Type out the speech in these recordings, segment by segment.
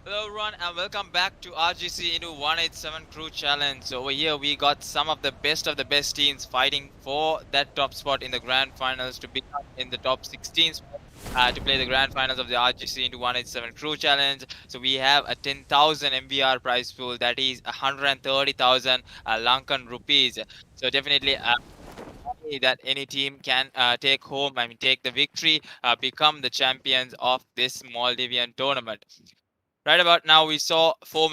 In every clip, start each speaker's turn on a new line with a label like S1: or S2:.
S1: Hello everyone and welcome back to RGC into 187 Crew Challenge. So over here we got some of the best teams fighting for that top spot in the grand finals to become in the top 16 spot, to play the grand finals of the RGC into 187 Crew Challenge. So we have a 10,000 MBR prize pool, that is 130,000 Lankan rupees. So definitely that any team can take home, take the victory, become the champions of this Maldivian tournament. Right about now, we saw three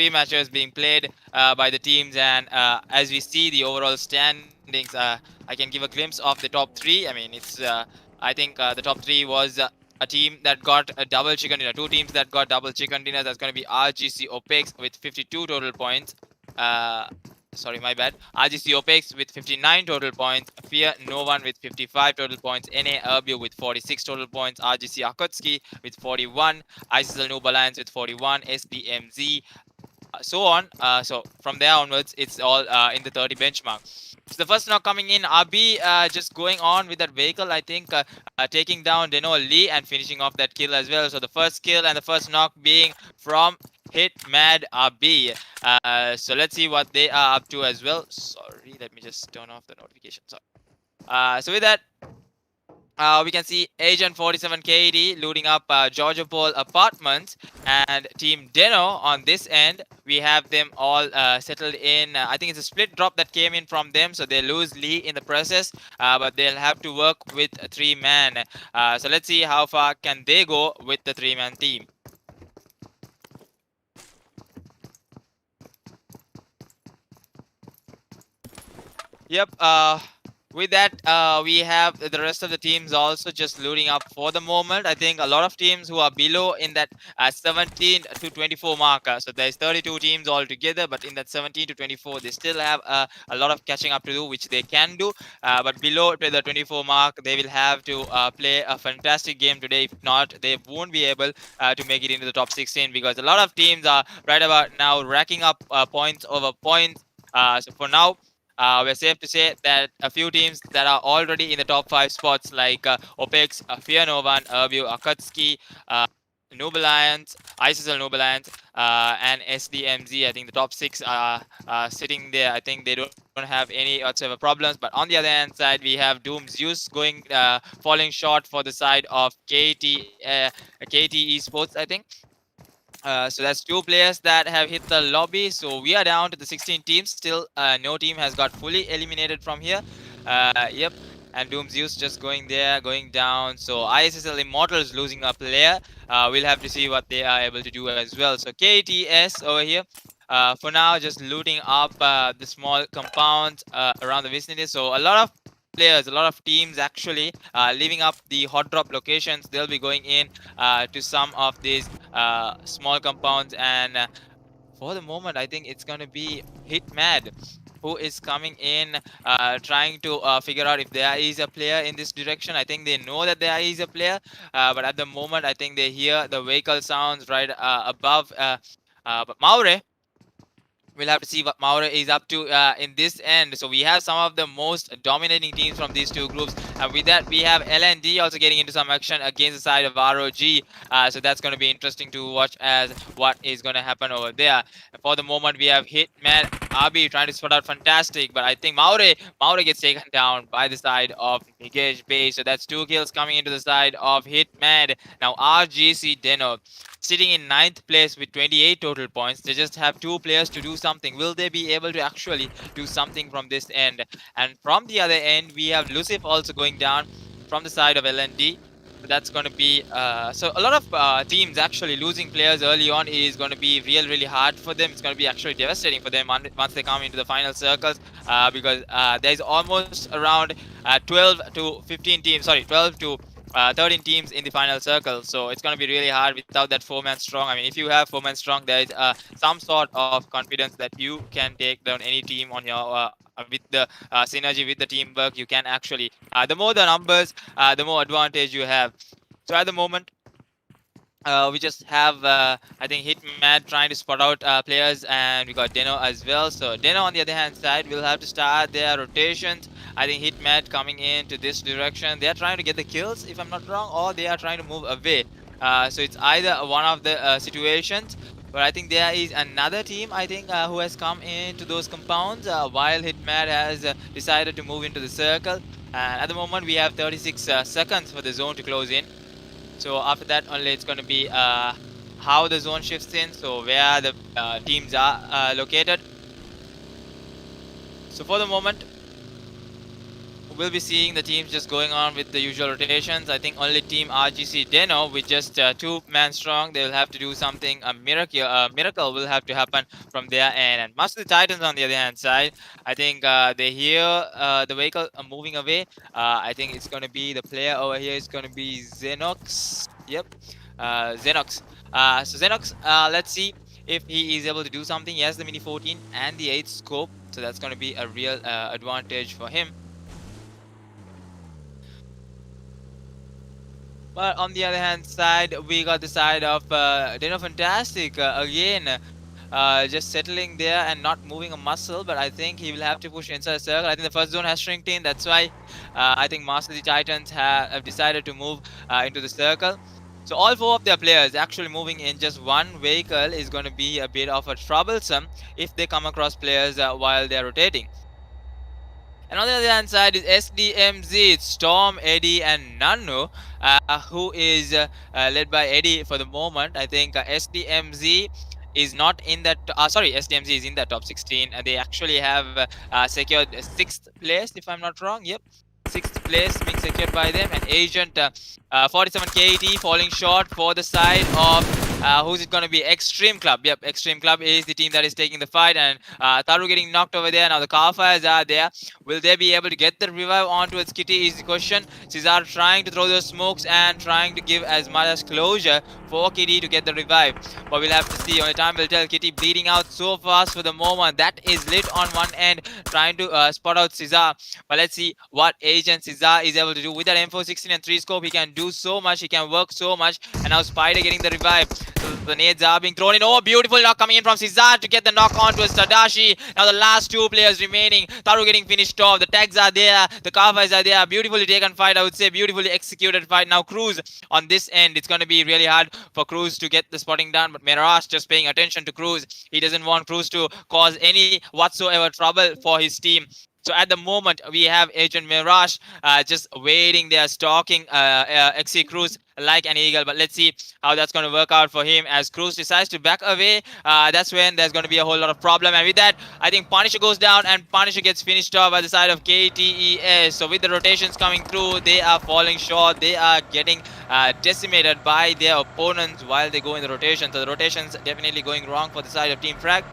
S1: matches being played by the teams, and as we see the overall standings, I can give a glimpse of the top three. I think the top three was a team that got a double chicken dinner, two teams that got double chicken dinners. That's going to be Rgc Opec with 52 total points. Uh, Sorry, my bad. Rgc Opec with 59 total points. Fear No One with 55 total points. NA Urbio with 46 total points. Rgc Akutski with 41. ISL Noob Alliance with 41. SDMZ, so on. So from there onwards, it's all in the 30 benchmark. So the first knock coming in, RB just going on with that vehicle, I think, taking down Deno Lee and finishing off that kill as well. So the first kill and the first knock being from Hit Mad RB. So let's see what they are up to as well. Sorry, let me just turn off the notification. Sorry. So with that, we can see Agent 47 KD looting up Georgia Pole Apartments, and Team Deno on this end. We have them all settled in. I think it's a split drop that came in from them, so they lose Lee in the process, but they'll have to work with a 3-man. So let's see how far can they go with the 3-man team. Yep. With that, we have the rest of the teams also just looting up for the moment. I think a lot of teams who are below in that 17 to 24 marker. So there's 32 teams altogether, but in that 17 to 24, they still have a lot of catching up to do, which they can do. But below the 24 mark, they will have to play a fantastic game today. If not, they won't be able to make it into the top 16, because a lot of teams are right about now racking up points over points. So for now, we're safe to say that a few teams that are already in the top 5 spots, like Opex, Fear No One, Urbio, Akutski, Noob Alliance, ISL Noob Alliance, and SDMZ. I think the top 6 are sitting there. I think they don't have any whatsoever problems. But on the other hand side, we have Doom Zeus going falling short for the side of KT Esports, I think. So that's 2 players that have hit the lobby. So we are down to the 16 teams. Still, no team has got fully eliminated from here. Yep. And Doom Zeus just going there, going down. So ISSL Immortals losing a player. We'll have to see what they are able to do as well. So KTS over here, for now, just looting up the small compounds around the vicinity. So a lot of players, a lot of teams actually leaving up the hot drop locations. They'll be going in to some of these small compounds, and for the moment, I think it's going to be Hitmad who is coming in, trying to figure out if there is a player in this direction. I think they know that there is a player, but at the moment, I think they hear the vehicle sounds right above. But Maure, we'll have to see what Mauro is up to in this end. So we have some of the most dominating teams from these two groups. And with that, we have LND also getting into some action against the side of ROG. So that's going to be interesting to watch as what is going to happen over there. And for the moment, we have Hitman Abi trying to spot out fantastic. But I think Maure gets taken down by the side of Nigesh Bay. So that's 2 kills coming into the side of Hitman. Now RGC Deno sitting in 9th place with 28 total points. They just have 2 players to do something. Will they be able to actually do something from this end? And from the other end, we have Lucif also going down from the side of LND. So that's going to be so a lot of teams actually losing players early on is going to be really hard for them. It's going to be actually devastating for them once they come into the final circles, because there's almost around 12 to 15 teams, sorry, 12 to 13 teams in the final circle. So it's going to be really hard without that 4-man strong. I mean, if you have 4-man strong, there is some sort of confidence that you can take down any team on your with the synergy, with the teamwork. You can actually, the more the numbers, the more advantage you have. So at the moment, we just have, I think, Hitman trying to spot out players, and we got Deno as well. So Deno, on the other hand side, will have to start their rotations. I think Hitman coming into this direction. They are trying to get the kills, if I'm not wrong, or they are trying to move away. So it's either one of the situations. But I think there is another team, I think, who has come into those compounds, while Hitman has decided to move into the circle. And at the moment, we have 36 seconds for the zone to close in. So after that only it's going to be how the zone shifts in, so where the teams are located. So for the moment, we'll be seeing the teams just going on with the usual rotations. I think only team RGC Deno with just 2-man strong, they will have to do something. A miracle will have to happen from their end. And most of the Titans on the other hand side, I think they hear the vehicle moving away. I think it's going to be the player over here is going to be Xenox. Yep, Xenox. So Xenox, let's see if he is able to do something. He has the Mini 14 and the 8 scope, so that's going to be a real advantage for him. But on the other hand side, we got the side of Deno Fantastic again. Just settling there and not moving a muscle, but I think he will have to push inside the circle. I think the first zone has shrinked in, that's why I think Master of the Titans have decided to move into the circle. So all 4 of their players actually moving in just one vehicle is going to be a bit of a troublesome if they come across players while they're rotating. And on the other hand side is SDMZ, it's Storm, Eddie, and Nanu, who is led by Eddie for the moment. I think SDMZ is not in that. Sorry, SDMZ is in that top 16. They actually have secured 6th place, if I'm not wrong. Yep, 6th place being secured by them. And Agent 47 KT falling short for the side of. Who's it going to be? Extreme Club. Yep, Extreme Club is the team that is taking the fight, and Taru getting knocked over there. Now the car fires are there. Will they be able to get the revive onto its kitty is the question. Cesar trying to throw those smokes and trying to give as much as closure for Kitty to get the revive. But we'll have to see. Only time will tell. Kitty bleeding out so fast for the moment. That is lit on one end, trying to spot out Cesar. But let's see what Agent Cesar is able to do. With that M416 and 3 scope, he can do so much. He can work so much. And now Spider getting the revive. So the nades are being thrown in. Oh, beautiful knock coming in from Cesar to get the knock onto his Tadashi. Now the last 2 players remaining. Taru getting finished off. The tags are there. The car fires are there. Beautifully taken fight, I would say. Beautifully executed fight. Now Cruz on this end. It's going to be really hard for Cruz to get the spotting done. But Merash just paying attention to Cruz. He doesn't want Cruz to cause any whatsoever trouble for his team. So at the moment, we have Agent Mirage just waiting there, stalking XC Cruz like an eagle. But let's see how that's going to work out for him as Cruz decides to back away. That's when there's going to be a whole lot of problem. And with that, I think Punisher goes down and Punisher gets finished off by the side of KTES. So with the rotations coming through, they are falling short. They are getting decimated by their opponents while they go in the rotation. So the rotations definitely going wrong for the side of Team Frag.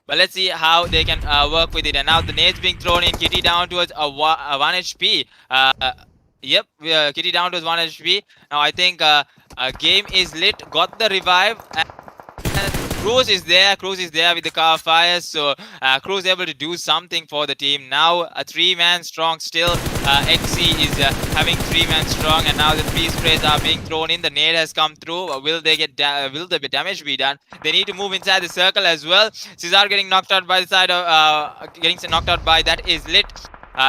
S1: But let's see how they can work with it. And now the nades being thrown in. Kitty down towards a 1 HP. Yep, Kitty down towards 1 HP. Now I think game is lit. Got the revive. And Cruz is there. Cruz is there with the car fire. So Cruz able to do something for the team. Now a 3-man strong still. XC is having 3-man strong, and now the 3 sprays are being thrown in. The nade has come through. Will they get will the damage be done? They need to move inside the circle as well. Cesar getting knocked out by the side of getting knocked out by that is lit.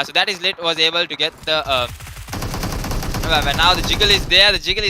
S1: So that is lit was able to get the but now the jiggle is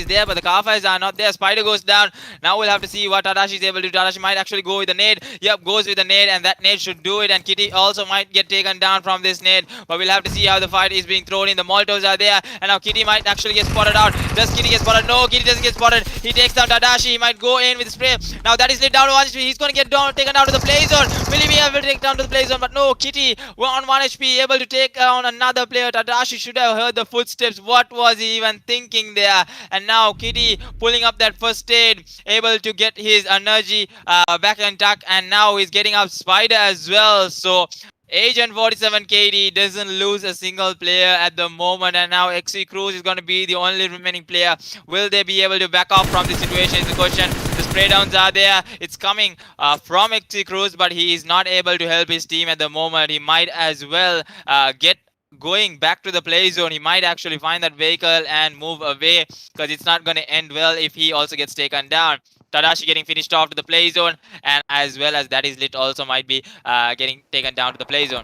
S1: there, but the car fires are not there. Spider goes down. Now we'll have to see what Tadashi is able to do. Tadashi might actually go with the nade. Yep, goes with the nade, and that nade should do it. And Kitty also might get taken down from this nade, but we'll have to see how the fight is being thrown in. The Molotovs are there, and now Kitty might actually get spotted out. Does Kitty get spotted? No, Kitty doesn't get spotted. He takes down Tadashi. He might go in with the spray. Now that is lit down to 1 HP. He's going to get taken down to the play zone. Will he be able to take down to the play zone? But no, Kitty on 1 HP, able to take down another player. Tadashi should have heard the footsteps. What was he even thinking there? And now Kitty pulling up that first aid, able to get his energy back intact, and now he's getting up Spider as well. So Agent 47 KD doesn't lose a single player at the moment, and now XC Cruz is going to be the only remaining player. Will they be able to back off from this situation is the question. The spray downs are there. It's coming from XC Cruz, but he is not able to help his team at the moment. He might as well get going back to the play zone. He might actually find that vehicle and move away, because it's not going to end well if he also gets taken down. Tadashi getting finished off to the play zone, and as well as that is lit also might be getting taken down to the play zone.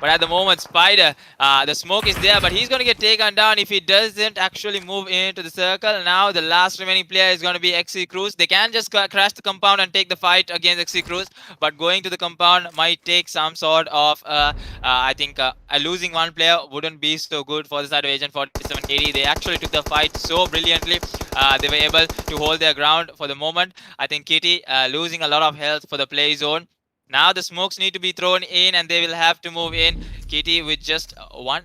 S1: But at the moment, Spider, the smoke is there, but he's going to get taken down if he doesn't actually move into the circle. Now the last remaining player is going to be XC Cruz. They can just crash the compound and take the fight against XC Cruz, but going to the compound might take some sort of, I think, losing one player wouldn't be so good for the side of Agent 4780. They actually took the fight so brilliantly. They were able to hold their ground for the moment. I think Kitty losing a lot of health for the play zone. Now the smokes need to be thrown in, and they will have to move in. Kitty with just one.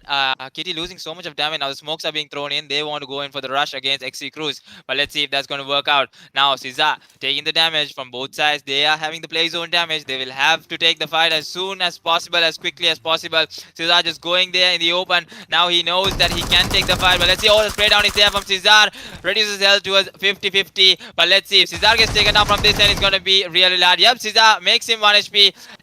S1: Kitty losing so much of damage. Now the smokes are being thrown in. They want to go in for the rush against XC Cruz. But let's see if that's going to work out. Now Cesar taking the damage from both sides. They are having the play zone damage. They will have to take the fight as soon as possible, as quickly as possible. Cesar just going there in the open. Now he knows that he can take the fight. But let's see. Oh, the spray down is there from Cesar. Reduces health towards 50-50. But let's see if Cesar gets taken down from this end. It's going to be really large. Yep, Cesar makes him 1 HP.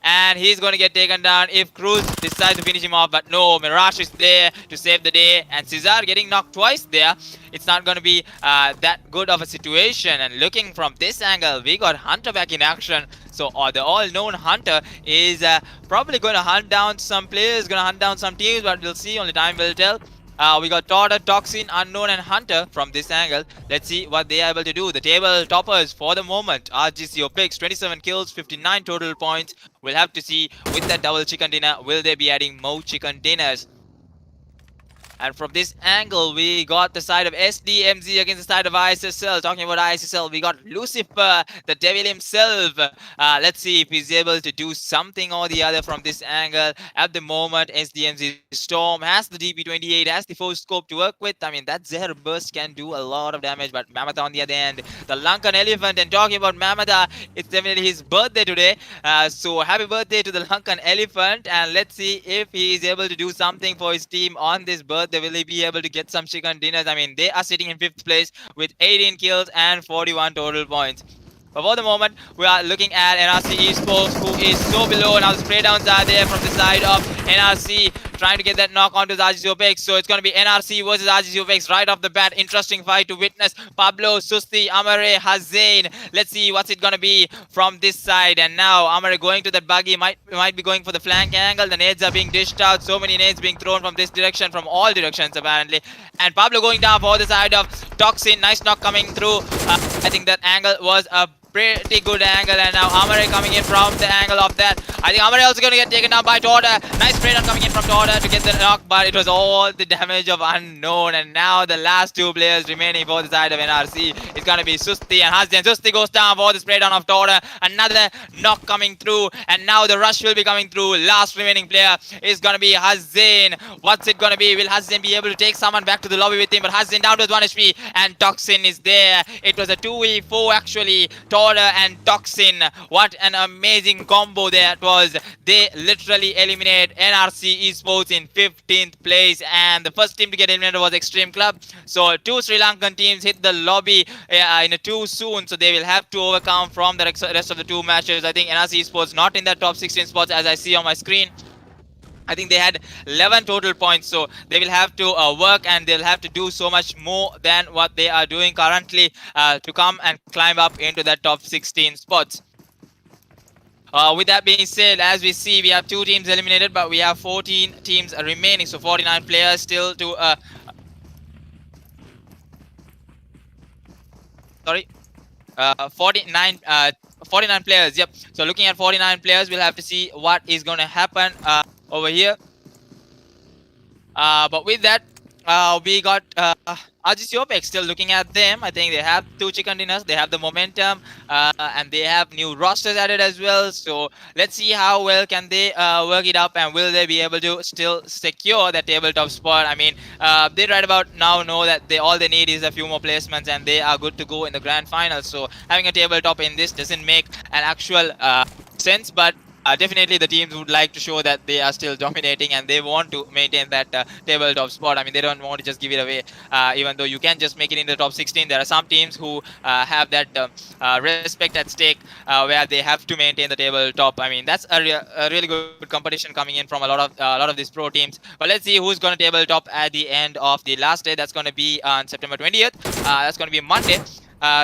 S1: And he's going to get taken down if Cruz decides to finish him off. But no, Mirage is there to save the day, and Cesar getting knocked twice there. It's not going to be that good of a situation. And looking from this angle, we got Hunter back in action. So the all-known Hunter is probably going to hunt down some players, going to hunt down some teams, but we'll see. Only time will tell. We got Torta, Toxin, Unknown, and Hunter from this angle. Let's see what they are able to do. The table toppers for the moment, Rgc Opec, 27 kills, 59 total points. We'll have to see with that double chicken dinner, will they be adding more chicken dinners? And from this angle, we got the side of SDMZ against the side of ISSL. Talking about ISSL, we got Lucifer, the devil himself. Let's see if he's able to do something or the other from this angle. At the moment, SDMZ Storm has the DP28, has the force scope to work with. I mean, that Zehra burst can do a lot of damage, but Mamata on the other end, the Lankan Elephant. And talking about Mamata, it's definitely his birthday today. So happy birthday to the Lankan Elephant. And let's see if he is able to do something for his team on this birthday. Will they be able to get some chicken dinners? I mean, they are sitting in 5th place with 18 kills and 41 total points. But for the moment, we are looking at NRC Esports, who is so below. Now the spray downs are there from the side of NRC, trying to get that knock onto Rgc Opec. So it's going to be NRC versus Rgc Opec right off the bat. Interesting fight to witness. Pablo, Susti, Amare, Hazain. Let's see what's it going to be from this side. And now Amare going to that buggy, might be going for the flank angle. The nades are being dished out. So many nades being thrown from this direction, from all directions apparently. And Pablo going down for the side of Toxin. Nice knock coming through. I think that angle was a pretty good angle, and now Amare coming in from the angle of that. I think Amare also going to get taken down by Torta. Nice spray down coming in from Torta to get the knock, but it was all the damage of Unknown. And now the last two players remaining for the side of NRC is going to be Susti and Hazian. Susti goes down for the spray down of Torta. Another knock coming through, and now the rush will be coming through. Last remaining player is going to be Hazain. What's it going to be? Will Hazain be able to take someone back to the lobby with him? But Hazain down to 1 HP, and Toxin is there. It was a 2v4 actually. Order and Toxin. What an amazing combo that was. They literally eliminate NRC Esports in 15th place, and the first team to get eliminated was Extreme Club. So two Sri Lankan teams hit the lobby in a too soon, so they will have to overcome from the rest of the two matches. I think NRC Esports not in that top 16 spots as I see on my screen. I think they had 11 total points, so they will have to work, and they'll have to do so much more than what they are doing currently to come and climb up into that top 16 spots. With that being said, as we see, we have 2 teams eliminated, but we have 14 teams remaining, so 49 players still to sorry 49 players. Yep, so looking at 49 players, we'll have to see what is going to happen over here. But with that, we got Rgc Opec still looking at them. I think they have 2 chicken dinners, they have the momentum, and they have new rosters added as well. So let's see how well can they work it up, and will they be able to still secure that tabletop spot. I mean, they right about now know that all they need is a few more placements, and they are good to go in the grand final. So having a tabletop in this doesn't make an actual sense, but definitely the teams would like to show that they are still dominating, and they want to maintain that tabletop spot. I mean, they don't want to just give it away, even though you can just make it in the top 16. There are some teams who have that respect at stake, where they have to maintain the tabletop. I mean, that's a really good competition coming in from a lot of these pro teams. But let's see who's going to tabletop at the end of the last day. That's going to be on September 20th. That's going to be Monday.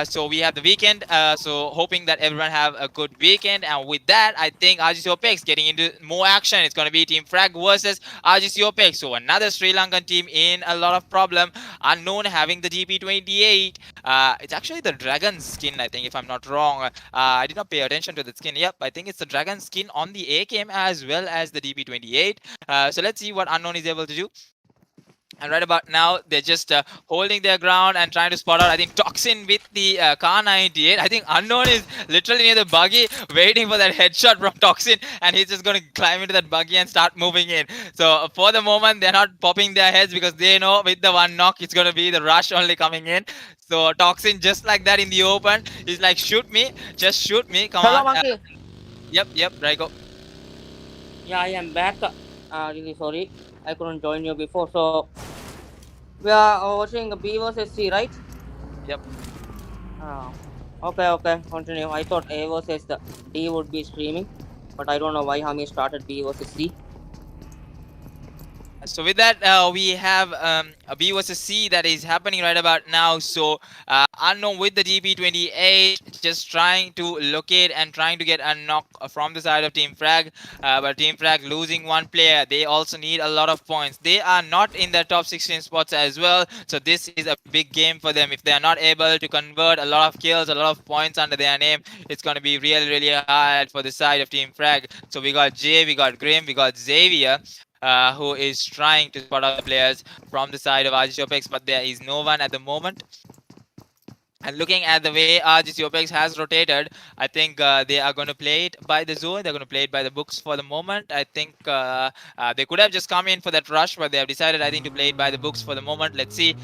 S1: So we have the weekend, so hoping that everyone have a good weekend. And with that, I think Rgc Opec getting into more action. It's going to be Team Frag versus Rgc Opec. So another Sri Lankan team in a lot of problem. Unknown having the GP28. It's actually the dragon skin, I think, if I'm not wrong. I did not pay attention to the skin. Yep, I think it's the dragon skin on the AKM as well as the DP28. So let's see what Unknown is able to do. And right about now, they're just holding their ground and trying to spot out, I think, Toxin with the Car 98. I think Unknown is literally near the buggy, waiting for that headshot from Toxin, and he's just going to climb into that buggy and start moving in. So for the moment, they're not popping their heads, because they know with the one knock, it's going to be the rush only coming in. So Toxin, just like that in the open, he's like, shoot me, just shoot me, come
S2: Hello,
S1: on.
S2: Monkey.
S1: Yep, Raigo.
S2: Yeah, I am back. Really sorry, I couldn't join you before. So we are watching B versus C, right?
S1: Yep.
S2: Okay, continue. I thought A versus the D would be streaming, but I don't know why Hami started B versus C.
S1: So with that, we have a B versus C that is happening right about now. So Unknown with the DP28 just trying to locate and trying to get a knock from the side of Team Frag. But Team Frag losing one player. They also need a lot of points. They are not in the top 16 spots as well. So this is a big game for them. If they are not able to convert a lot of kills, a lot of points under their name, it's going to be really hard for the side of Team Frag. So we got Jay, we got Grim, we got Xavier. Who is trying to spot out the players from the side of Rgc Opec, but there is no one at the moment. And looking at the way Rgc Opec has rotated, I think they are going to play it by the zone. They're going to play it by the books for the moment. I think they could have just come in for that rush, but they have decided, I think, to play it by the books for the moment. Let's see.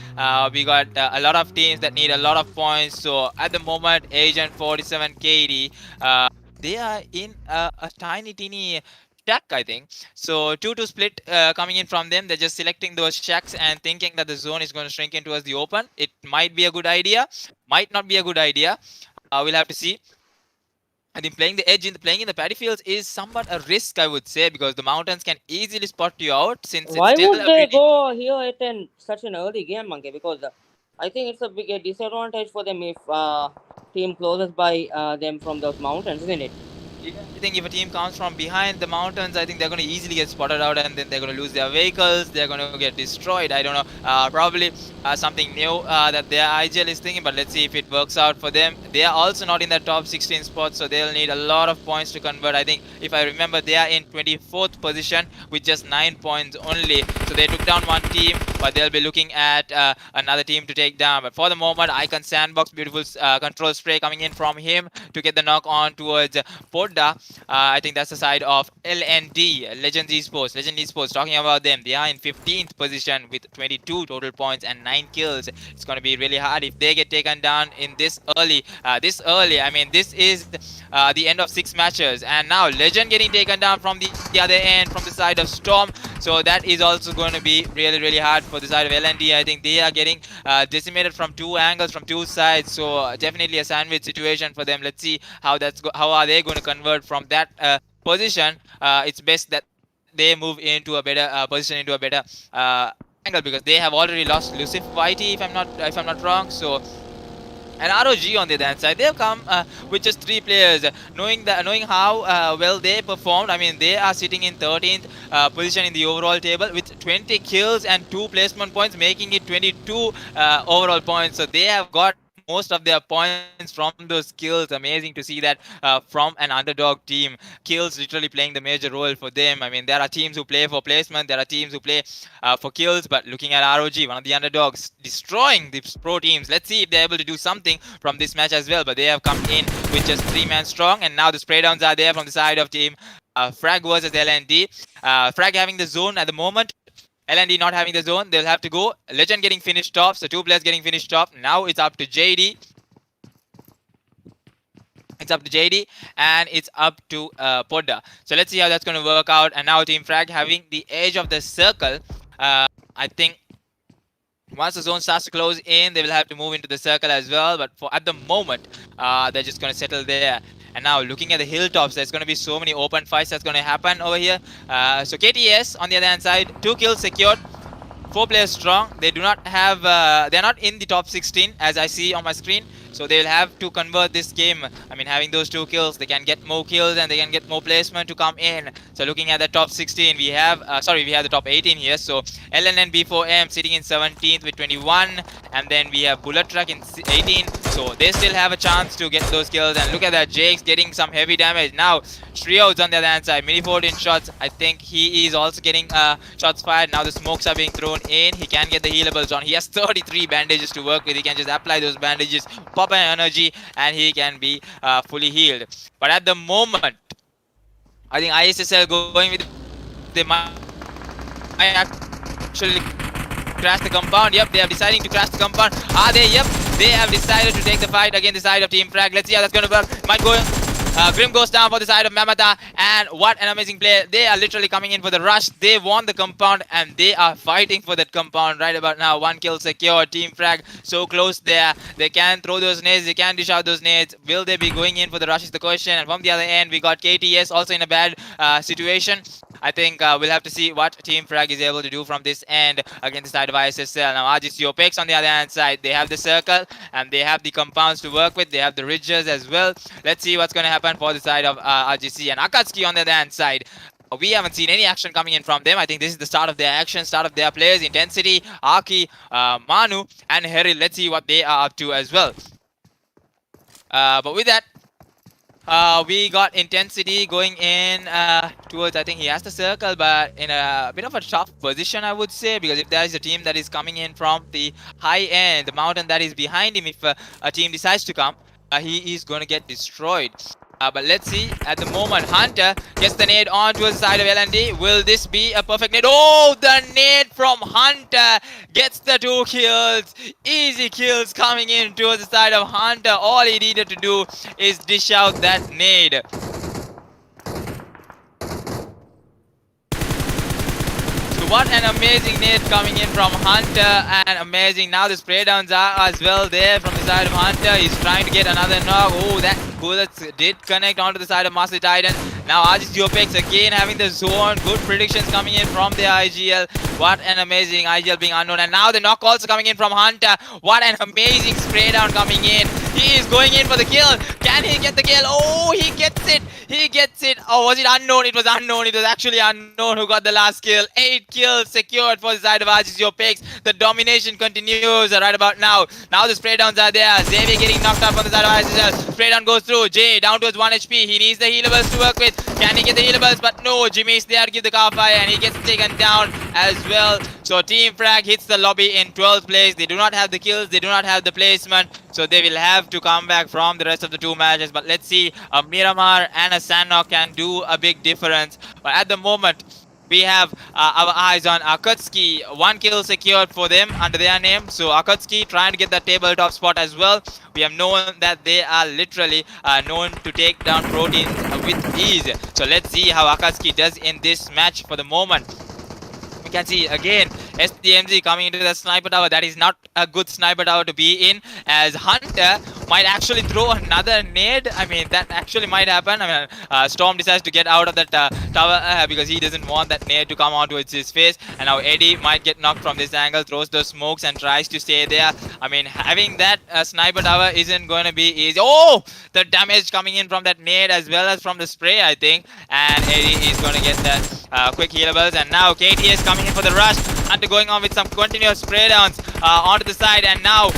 S1: We got a lot of teams that need a lot of points. So at the moment, Agent 47 KD, they are in a teeny shack, I think. So 2-2 split coming in from them. They're just selecting those shacks and thinking that the zone is going to shrink in towards the open. It might be a good idea, might not be a good idea. We'll have to see. I think playing the edge, playing in the paddy fields is somewhat a risk, I would say, because the mountains can easily spot you out. Since
S2: Why
S1: it's still
S2: would they go here at such an early game, Monkey? Because I think it's a big disadvantage for them if team closes by them from those mountains, isn't it?
S1: I think if a team comes from behind the mountains, I think they're going to easily get spotted out, and then they're going to lose their vehicles. They're going to get destroyed. I don't know. Probably something new that their IGL is thinking, but let's see if it works out for them. They are also not in the top 16 spots, so they'll need a lot of points to convert. I think, if I remember, they are in 24th position with just 9 points only. So they took down one team, but they'll be looking at another team to take down. But for the moment, Icon Sandbox, beautiful control spray coming in from him to get the knock on towards Podda. I think that's the side of LND, Legends Esports. Legend Esports, talking about them, they are in 15th position with 22 total points and 9 kills. It's going to be really hard if they get taken down in this early. I mean, this is the end of 6 matches, and now Legend getting taken down from the other end, from the side of Storm. So that is also going to be really hard for the side of LND. I think they are getting decimated from 2 angles, from 2 sides. So definitely a sandwich situation for them. Let's see how how are they going to convert from that position. It's best that they move into a better position, into a better angle, because they have already lost Lucif Whitey, if I'm not wrong. So, and ROG on the other hand side, they've come with just 3 players, knowing how well they performed. I mean, they are sitting in 13th position in the overall table with 20 kills and 2 placement points, making it 22 overall points. So they have got most of their points from those kills. Amazing to see that from an underdog team. Kills literally playing the major role for them. I mean, there are teams who play for placement, there are teams who play for kills, but looking at ROG, one of the underdogs, destroying the pro teams. Let's see if they're able to do something from this match as well. But they have come in with just 3-man strong, and now the spray downs are there from the side of team Frag versus LND. Frag having the zone at the moment. LND not having the zone, they'll have to go. Legend getting finished off, so 2 players getting finished off. Now it's up to JD. It's up to JD and it's up to Podda. So let's see how that's going to work out. And now Team Frag having the edge of the circle. I think once the zone starts to close in, they will have to move into the circle as well. But for at the moment, they're just going to settle there. And now looking at the hilltops, there's going to be so many open fights that's going to happen over here. So KTS on the other hand side, 2 kills secured, 4 players strong. They do not have, they're not in the top 16 as I see on my screen. So they will have to convert this game. I mean, having those 2 kills, they can get more kills and they can get more placement to come in. So looking at the top 16, we have, we have the top 18 here. So LNN B4M sitting in 17th with 21. And then we have Bullet Truck in 18. So they still have a chance to get those kills. And look at that, Jake's getting some heavy damage. Now, Shrio's on the other hand side, mini 14 shots. I think he is also getting shots fired. Now the smokes are being thrown in. He can get the healables on. He has 33 bandages to work with. He can just apply those bandages, pop an energy, and he can be fully healed. But at the moment, I think ISSL going with, they might actually crash the compound. Yep, they are deciding to crash the compound. Are they? Yep, they have decided to take the fight against the side of Team Frag. Let's see how that's going to work. Might go. Grim goes down for the side of Mamata, and what an amazing play. They are literally coming in for the rush. They won the compound and they are fighting for that compound right about now. 1 kill secure. Team Frag so close there. They can throw those nades, they can dish out those nades. Will they be going in for the rush is the question. And from the other end, we got KTS also in a bad situation. I think we'll have to see what Team Frag is able to do from this end against the side of ISSL. Now Rgc Opec on the other hand side, they have the circle and they have the compounds to work with. They have the ridges as well. Let's see what's going to happen for the side of Rgc. And Akatsuki on the other hand side, we haven't seen any action coming in from them. I think this is the start of their action, start of their players. Intensity, Aki, Manu and Heril. Let's see what they are up to as well. But with that, we got Intensity going in towards, I think he has the circle, but in a bit of a tough position, I would say, because if there is a team that is coming in from the high end, the mountain that is behind him, if a team decides to come, he is going to get destroyed. But let's see, at the moment, Hunter gets the nade on towards the side of LND. Will this be a perfect nade? Oh, the nade from Hunter gets the 2 kills. Easy kills coming in towards the side of Hunter. All he needed to do is dish out that nade. What an amazing nade coming in from Hunter, and amazing. Now the spray downs are as well there from the side of Hunter. He's trying to get another knock. Oh, that bullets did connect onto the side of Master Titan. Now Rgc Opec again having the zone. Good predictions coming in from the IGL. What an amazing IGL being unknown. And now the knock also coming in from Hunter. What an amazing spray down coming in. He is going in for the kill. Can he get the kill? Oh, he gets it. He gets it. Oh, was it unknown? It was unknown. It was actually unknown who got the last kill. 8 kills secured for the side of Rgc Opec. The domination continues right about now. Now the spray downs are there. Xavier getting knocked out from the side of Rgc. Spray down goes through. Jay down towards 1 HP. He needs the healables to work with. Can he get the healables? But no, Jimmy's there to give the car fire and he gets taken down as well. So Team Frag hits the lobby in 12th place. They do not have the kills. They do not have the placement. So they will have to come back from the rest of the 2 matches. But let's see, a Miramar and a Sandnock can do a big difference. But at the moment, we have our eyes on Akatsuki. 1 kill secured for them under their name. So Akatsuki trying to get the tabletop spot as well. We have known that they are literally known to take down proteins with ease. So let's see how Akatsuki does in this match for the moment. We can see again STMZ coming into the sniper tower. That is not a good sniper tower to be in, as Hunter might actually throw another nade. I mean, that actually might happen. I mean, Storm decides to get out of that tower because he doesn't want that nade to come onto his face. And now Eddie might get knocked from this angle, throws those smokes and tries to stay there. I mean, having that sniper tower isn't going to be easy. Oh, the damage coming in from that nade as well as from the spray, I think. And Eddie is going to get that quick healables. And now KTS coming in for the rush. Hunter going on with some continuous spray downs onto the side. And now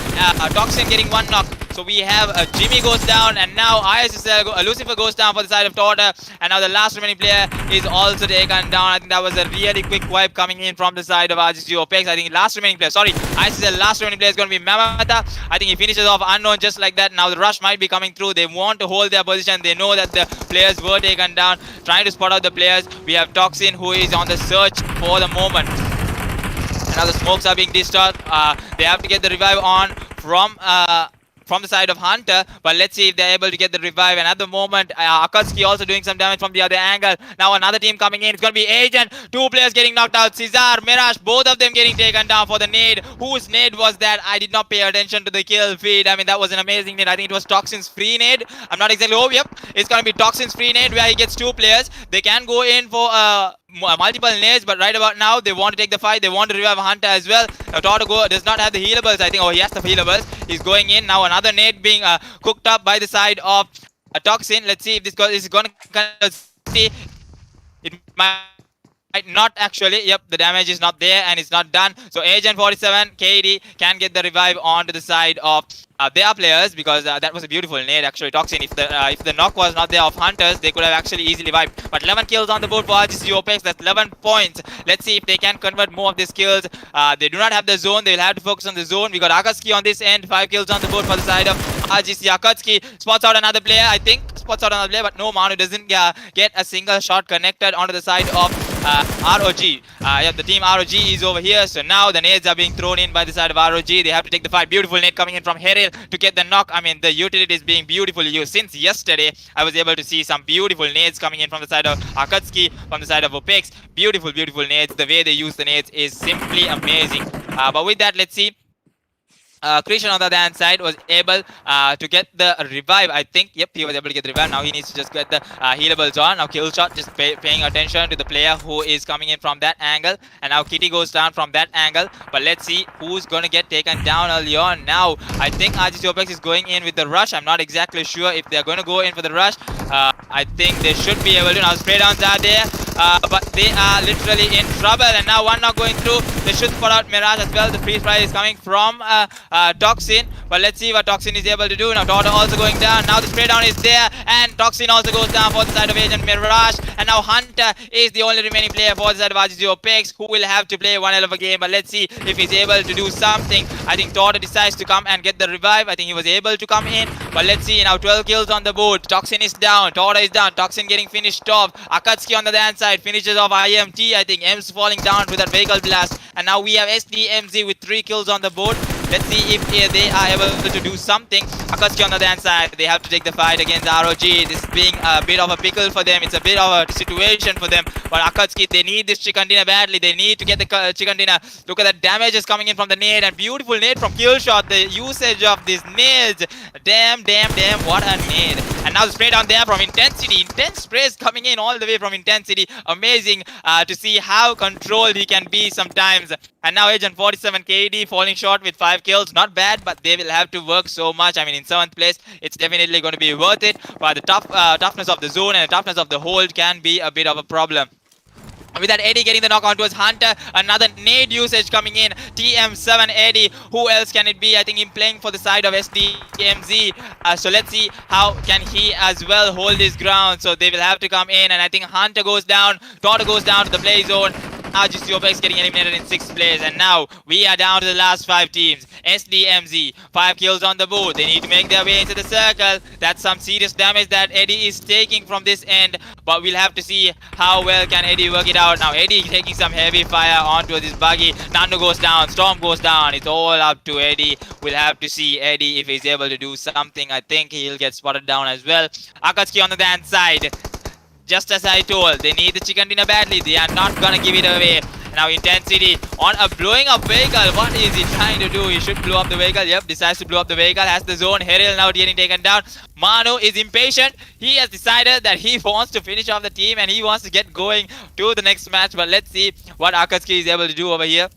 S1: Toxin getting 1 knock. So we have Jimmy goes down, and now ISSL, Lucifer goes down for the side of Torta, and now the last remaining player is also taken down. I think that was a really quick wipe coming in from the side of Rgc Opec. I think last remaining player, sorry, ISSL last remaining player is going to be Mamata. I think he finishes off unknown just like that. Now the rush might be coming through. They want to hold their position. They know that the players were taken down. Trying to spot out the players. We have Toxin who is on the search for the moment. And now the smokes are being dished out. They have to get the revive on from the side of Hunter, but let's see if they're able to get the revive. And at the moment, Akatsuki also doing some damage from the other angle. Now another team coming in. It's going to be Agent. 2 players getting knocked out. Cesar, Mirage, both of them getting taken down for the nade. Whose nade was that? I did not pay attention to the kill feed. I mean, that was an amazing nade. I think it was Toxin's free nade. I'm not exactly... Oh, yep. It's going to be Toxin's free nade where he gets 2 players. They can go in for... multiple nades, but right about now they want to take the fight. They want to revive Hunter as well. Tortogo does not have the healables, I think. Oh, he has the healables. He's going in now. Another nade being cooked up by the side of Toxin. Let's see if this is going to see. It might not actually. Yep, the damage is not there and it's not done. So Agent 47 KD can get the revive onto the side of their players, because that was a beautiful nade actually. Toxin, if the knock was not there of Hunters, they could have actually easily wiped. But 11 kills on the board for Rgc Opec. That's 11 points. Let's see if they can convert more of these kills. They do not have the zone. They will have to focus on the zone. We got Akatsuki on this end. 5 kills on the board for the side of Rgc. Akatsuki spots out another player, I think. Spots out another player, but no, Manu doesn't get a single shot connected onto the side of ROG. Yeah, the team ROG is over here. So now the nades are being thrown in by the side of ROG. They have to take the fight. Beautiful nade coming in from Heril to get the knock. I mean, the utility is being beautifully used. Since yesterday, I was able to see some beautiful nades coming in from the side of Akatsuki, from the side of Opec. Beautiful, beautiful nades. The way they use the nades is simply amazing. But with that, let's see. Christian on the other hand side was able to get the revive, I think. Yep, he was able to get the revive. Now he needs to just get the healables on. Now Killshot just paying attention to the player who is coming in from that angle. And now Kitty goes down from that angle. But let's see who's going to get taken down early on. Now, I think Rgc Opec is going in with the rush. I'm not exactly sure if they're going to go in for the rush. I think they should be able to. Now spray downs are there. But they are literally in trouble. And now 1 knock going through. They should put out Mirage as well. The freeze fire is coming from Toxin, but let's see what Toxin is able to do. Now Torta also going down. Now the spray down is there, and Toxin also goes down for the side of Agent Mirage. And now Hunter is the only remaining player for the side of Rgc Opec, who will have to play one hell of a game. But let's see if he's able to do something. I think Torta decides to come and get the revive. I think he was able to come in, but let's see. Now 12 kills on the board. Toxin is down. Torta is down. Toxin getting finished off. Akatsuki on the other side finishes off IMT. I think M's falling down with that vehicle blast. And now we have SDMZ with 3 kills on the board. Let's see if they are able to do something. Akatsuki on the other side, they have to take the fight against ROG. This being a bit of a pickle for them. It's a bit of a situation for them. But Akatsuki, they need this chicken dinner badly. They need to get the chicken dinner. Look at that damage is coming in from the nade. And beautiful nade from Killshot. The usage of these nades. Damn, damn, damn. What a nade. And now the spray down there from Intensity. Intense sprays coming in all the way from Intensity. Amazing to see how controlled he can be sometimes. And now Agent 47 KD falling short with 5 5 kills. Not bad, but they will have to work so much. I mean, in 7th place, it's definitely going to be worth it. But the toughness of the zone and the toughness of the hold can be a bit of a problem. With that, Eddie getting the knock on towards Hunter. Another nade usage coming in. TM7 Eddie. Who else can it be? I think him playing for the side of SDMZ. So let's see how can he as well hold his ground. So they will have to come in. And I think Hunter goes down. Toto goes down to the play zone. Rgc Opec getting eliminated in 6th place. And now we are down to the last 5 teams. SDMZ, 5 kills on the board. They need to make their way into the circle. That's some serious damage that Eddie is taking from this end. But we'll have to see how well can Eddie work it out. Now Eddie taking some heavy fire onto this buggy. Nando goes down. Storm goes down. It's all up to Eddie. We'll have to see Eddie if he's able to do something. I think he'll get spotted down as well. Akatsuki on the dance side. Just as I told, they need the chicken dinner badly. They are not gonna give it away. Now Intensity on a blowing up vehicle. What is he trying to do? He should blow up the vehicle. Yep, decides to blow up the vehicle. Has the zone. Heril now getting taken down. Manu is impatient. He has decided that he wants to finish off the team and he wants to get going to the next match. But let's see what Akatsuki is able to do over here.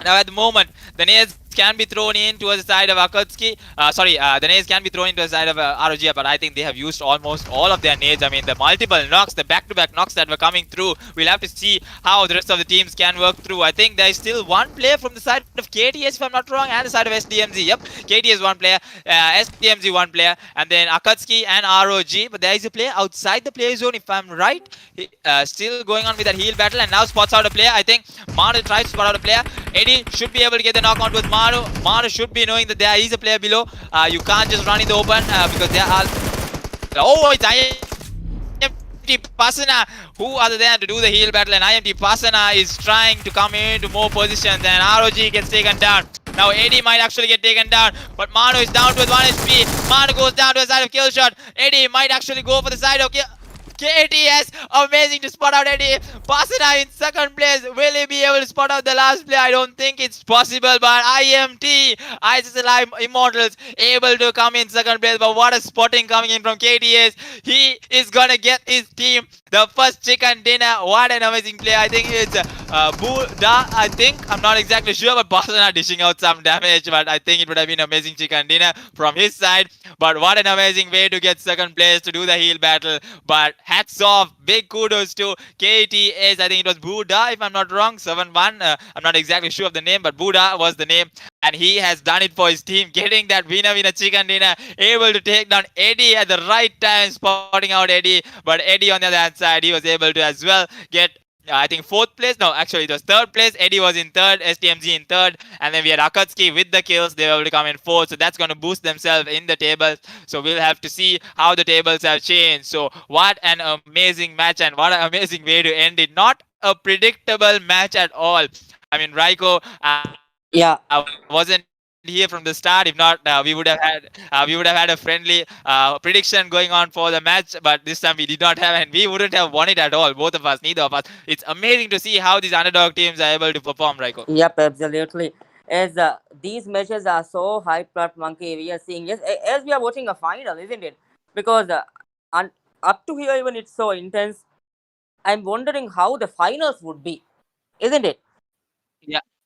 S1: Now at the moment, the nades can be thrown in towards the side of Akatsuki. The nades can be thrown into the side of ROG, but I think they have used almost all of their nades. I mean, the multiple knocks, the back-to-back knocks that were coming through. We'll have to see how the rest of the teams can work through. I think there is still one player from the side of KTS, if I'm not wrong, and the side of SDMZ. Yep, KTS one player, SDMZ one player, and then Akatsuki and ROG. But there is a player outside the play zone, if I'm right. Still going on with that heal battle, and now spots out a player. I think Manu tries to spot out a player. Eddie should be able to get the knock on with Manu. Manu should be knowing that there is a player below. You can't just run in the open because there are... Oh, it's IMT Pasana who are there to do the heal battle, and IMT Pasana is trying to come into more positions, and ROG gets taken down. Now Eddie might actually get taken down, but Manu is down to 1 HP. Manu goes down to the side of kill shot. Eddie might actually go for the side of KTS, amazing to spot out Eddie. Pasana in 2nd place. Will he be able to spot out the last player? I don't think it's possible, but IMT, ISSL Immortals, able to come in 2nd place. But what a spotting coming in from KTS. He is gonna get his team the first chicken dinner. What an amazing play. I think it's Buddha, I think. I'm not exactly sure, but Pasana dishing out some damage. But I think it would have been amazing chicken dinner from his side. But what an amazing way to get 2nd place to do the heal battle. But hats off, big kudos to KTS. I think it was Buddha, if I'm not wrong, 7-1. I'm not exactly sure of the name, but Buddha was the name. And he has done it for his team, getting that winner chicken dinner, able to take down Eddie at the right time, spotting out Eddie. But Eddie on the other side, he was able to as well get I think 4th place. No, actually it was 3rd place. Eddie was in 3rd, STMZ in 3rd, and then we had Akatsuki with the kills. They were able to come in 4th, so that's going to boost themselves in the tables. So we'll have to see how the tables have changed. So what an amazing match, and what an amazing way to end it. Not a predictable match at all. I mean, Raiko wasn't here from the start. If not, we would have had a friendly prediction going on for the match, but this time we did not have, and we wouldn't have won it at all, both of us, neither of us. It's amazing to see how these underdog teams are able to perform, Raiko.
S2: Yep, absolutely. As these matches are so hyped up, Monkey, we are seeing, yes, as we are watching a final, isn't it? Because up to here, even it's so intense. I'm wondering how the finals would be, isn't it?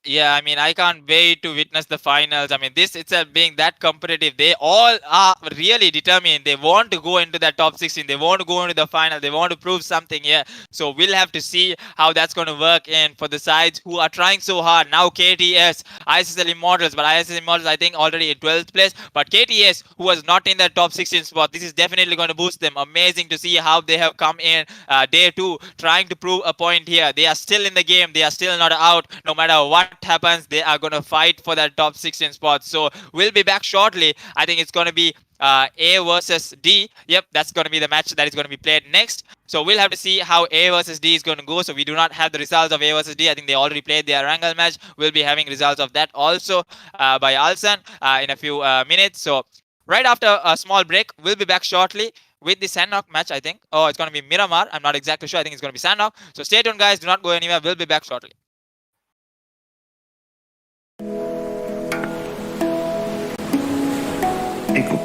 S1: Yeah, I mean, I can't wait to witness the finals. I mean, this itself being that competitive, they all are really determined. They want to go into that top 16. They want to go into the final. They want to prove something here. So we'll have to see how that's going to work in for the sides who are trying so hard. Now KTS, ISSL Immortals, but ISSL Immortals, I think, already in 12th place. But KTS, who was not in that top 16 spot, this is definitely going to boost them. Amazing to see how they have come in day 2, trying to prove a point here. They are still in the game. They are still not out. No matter what happens, they are going to fight for that top 16 spot. So we'll be back shortly. I think it's going to be A versus D. Yep, that's going to be the match that is going to be played next. So we'll have to see how A versus D is going to go. So we do not have the results of A versus D. I think they already played their Wrangle match. We'll be having results of that also by Alsan in a few minutes. So right after a small break, we'll be back shortly with the Sandknock match, I think. Oh, it's going to be Miramar. I'm not exactly sure. I think it's going to be Sandknock. So stay tuned, guys. Do not go anywhere. We'll be back shortly.
S3: Eku.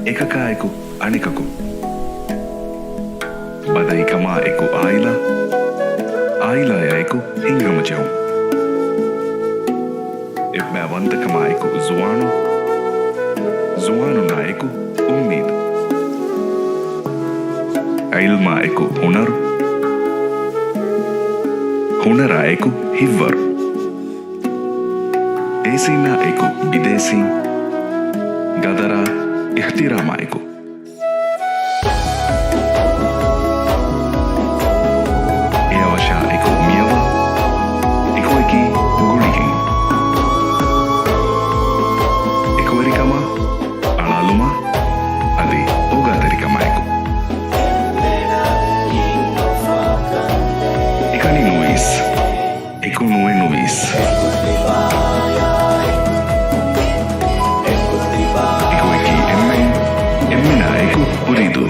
S3: Ekaka eku anikaku. Badaikama eku aila. Aila ya eku hingamajau. Ebbäävantakama eku zuanu. Zuanu na eku ummid. Ilma eku hunaru. Hunara eku hivvaru. Esina eku bidesin. Gadara ihtirama eku. Eavasha eku miava. Eku eki gulihin. Eku erikama alaluma adi ogadarikama eku. Ekani nuis. Eku nue nuis. Eku eki emmen. Emmena eku uridu.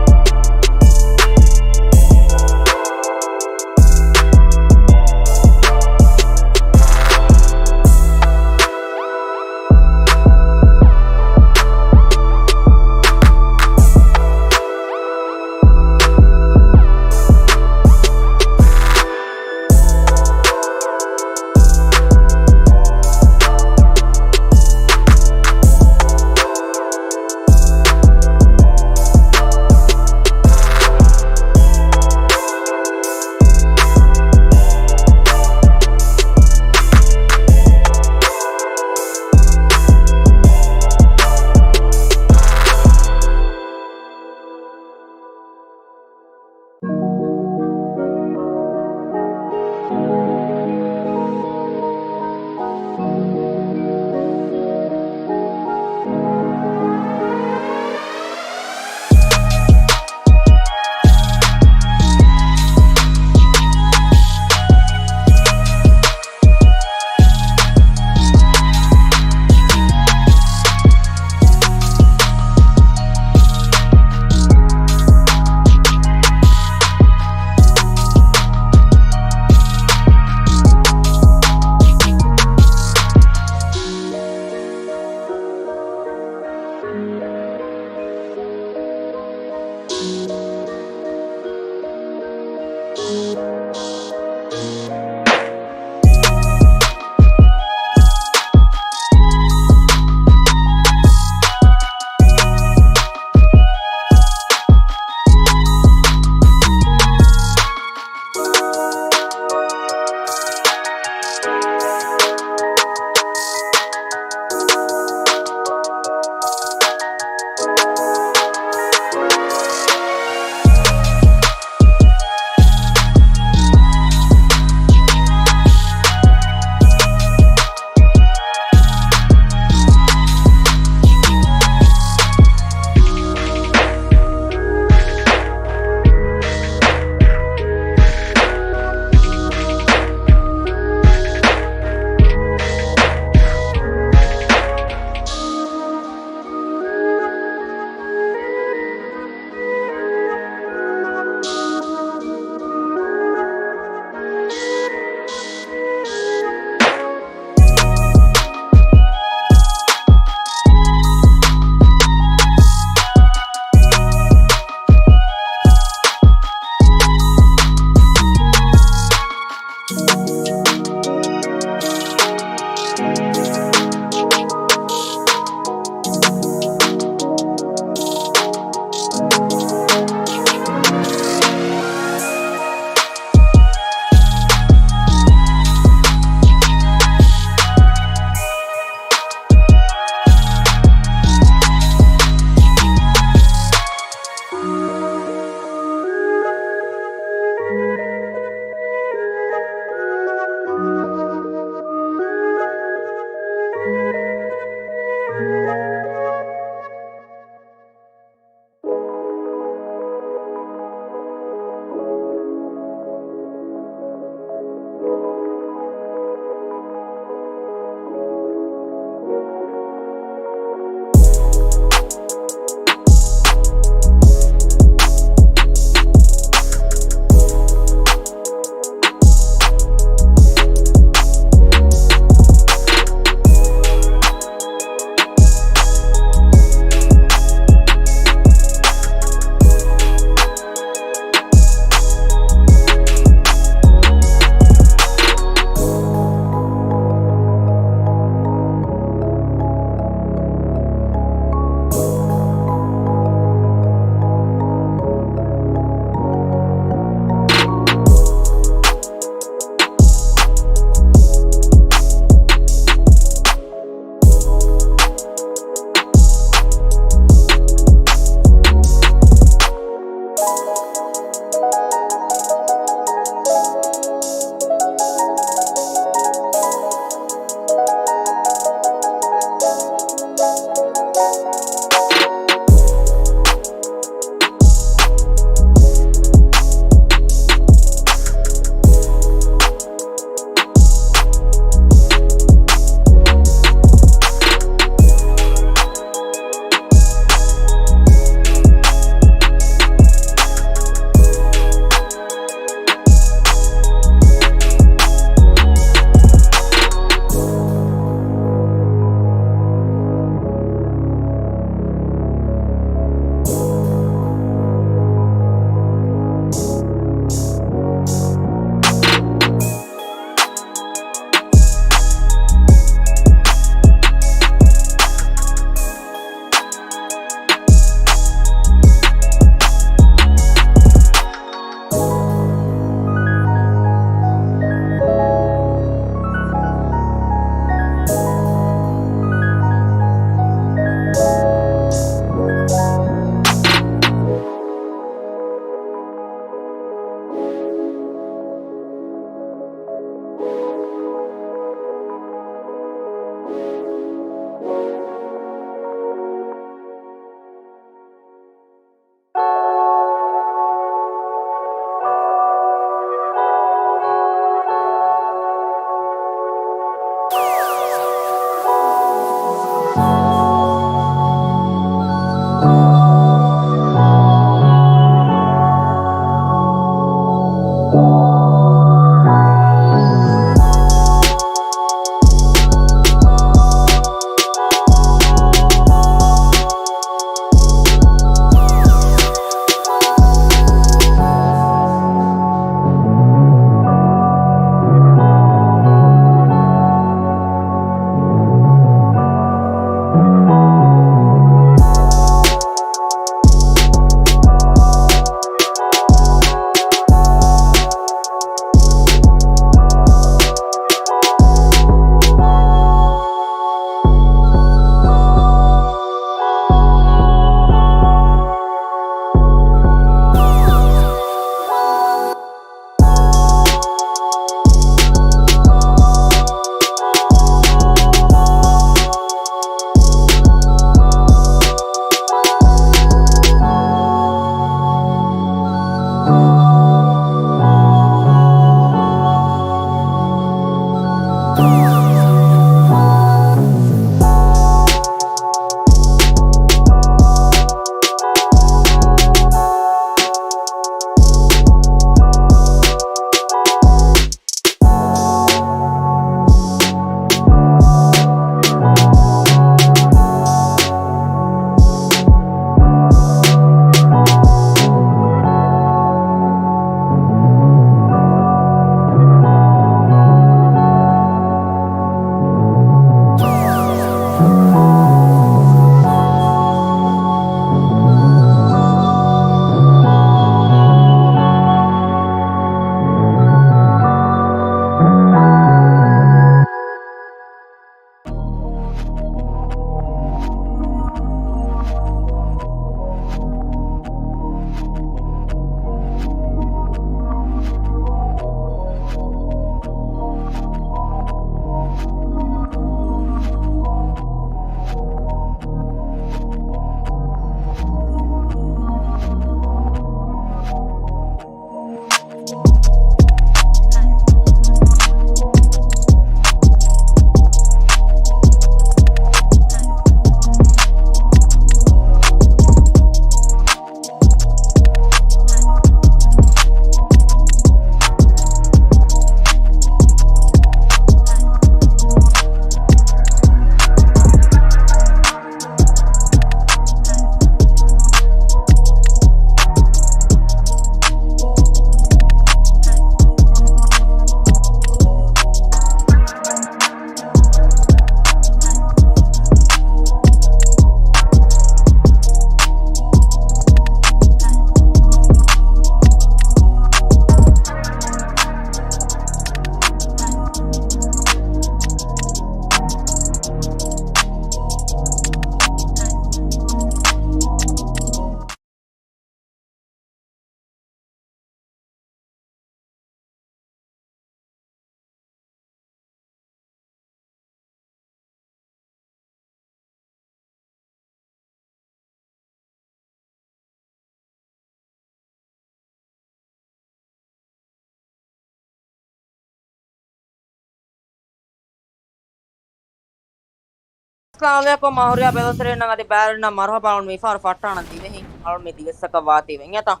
S2: Assalamualaikum mahurya belosre nang ade bar na marhaba on mi far fatana divehi alme divesaka vati vengata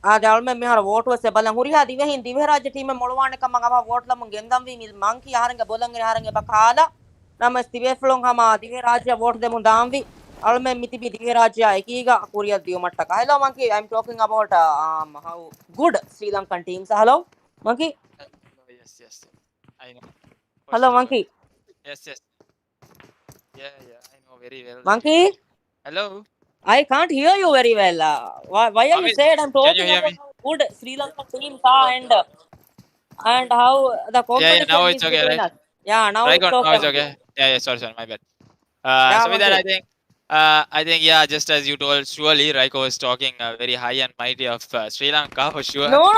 S2: ade alme mi har vote se balan huriya divehin diveraj team me molwane kam ava vote la mun gendam vi mi manki harange bolange harange bakala namas dive flong hama diveraj vote de mun damvi alme mitibi diveraj ekiga kuriya diumatta ka hello monkey I'm talking about how good Sri Lankan teams hello monkey
S1: Yes. I know for
S2: hello
S1: sure.
S2: monkey
S1: Yes. Yeah. I know very well that you
S2: monkey
S1: talk. Hello,
S2: I can't hear you very well. Why are you
S1: Amit.
S2: sad? I'm
S1: Can you
S2: talking
S1: hear
S2: about
S1: me?
S2: how good Sri Lanka teams are and how the
S1: Yeah. Now
S2: competition
S1: it's
S2: is
S1: okay,
S2: between
S1: right?
S2: us. Yeah, now
S1: Right
S2: it's
S1: on. Now
S2: okay,
S1: it's
S2: monkey.
S1: okay. Yeah. Sorry. My bad.
S2: Yeah,
S1: So with that,
S2: monkey.
S1: I think, yeah, just as you told, surely Raiko was talking very high and mighty of Sri Lanka for sure.
S2: No.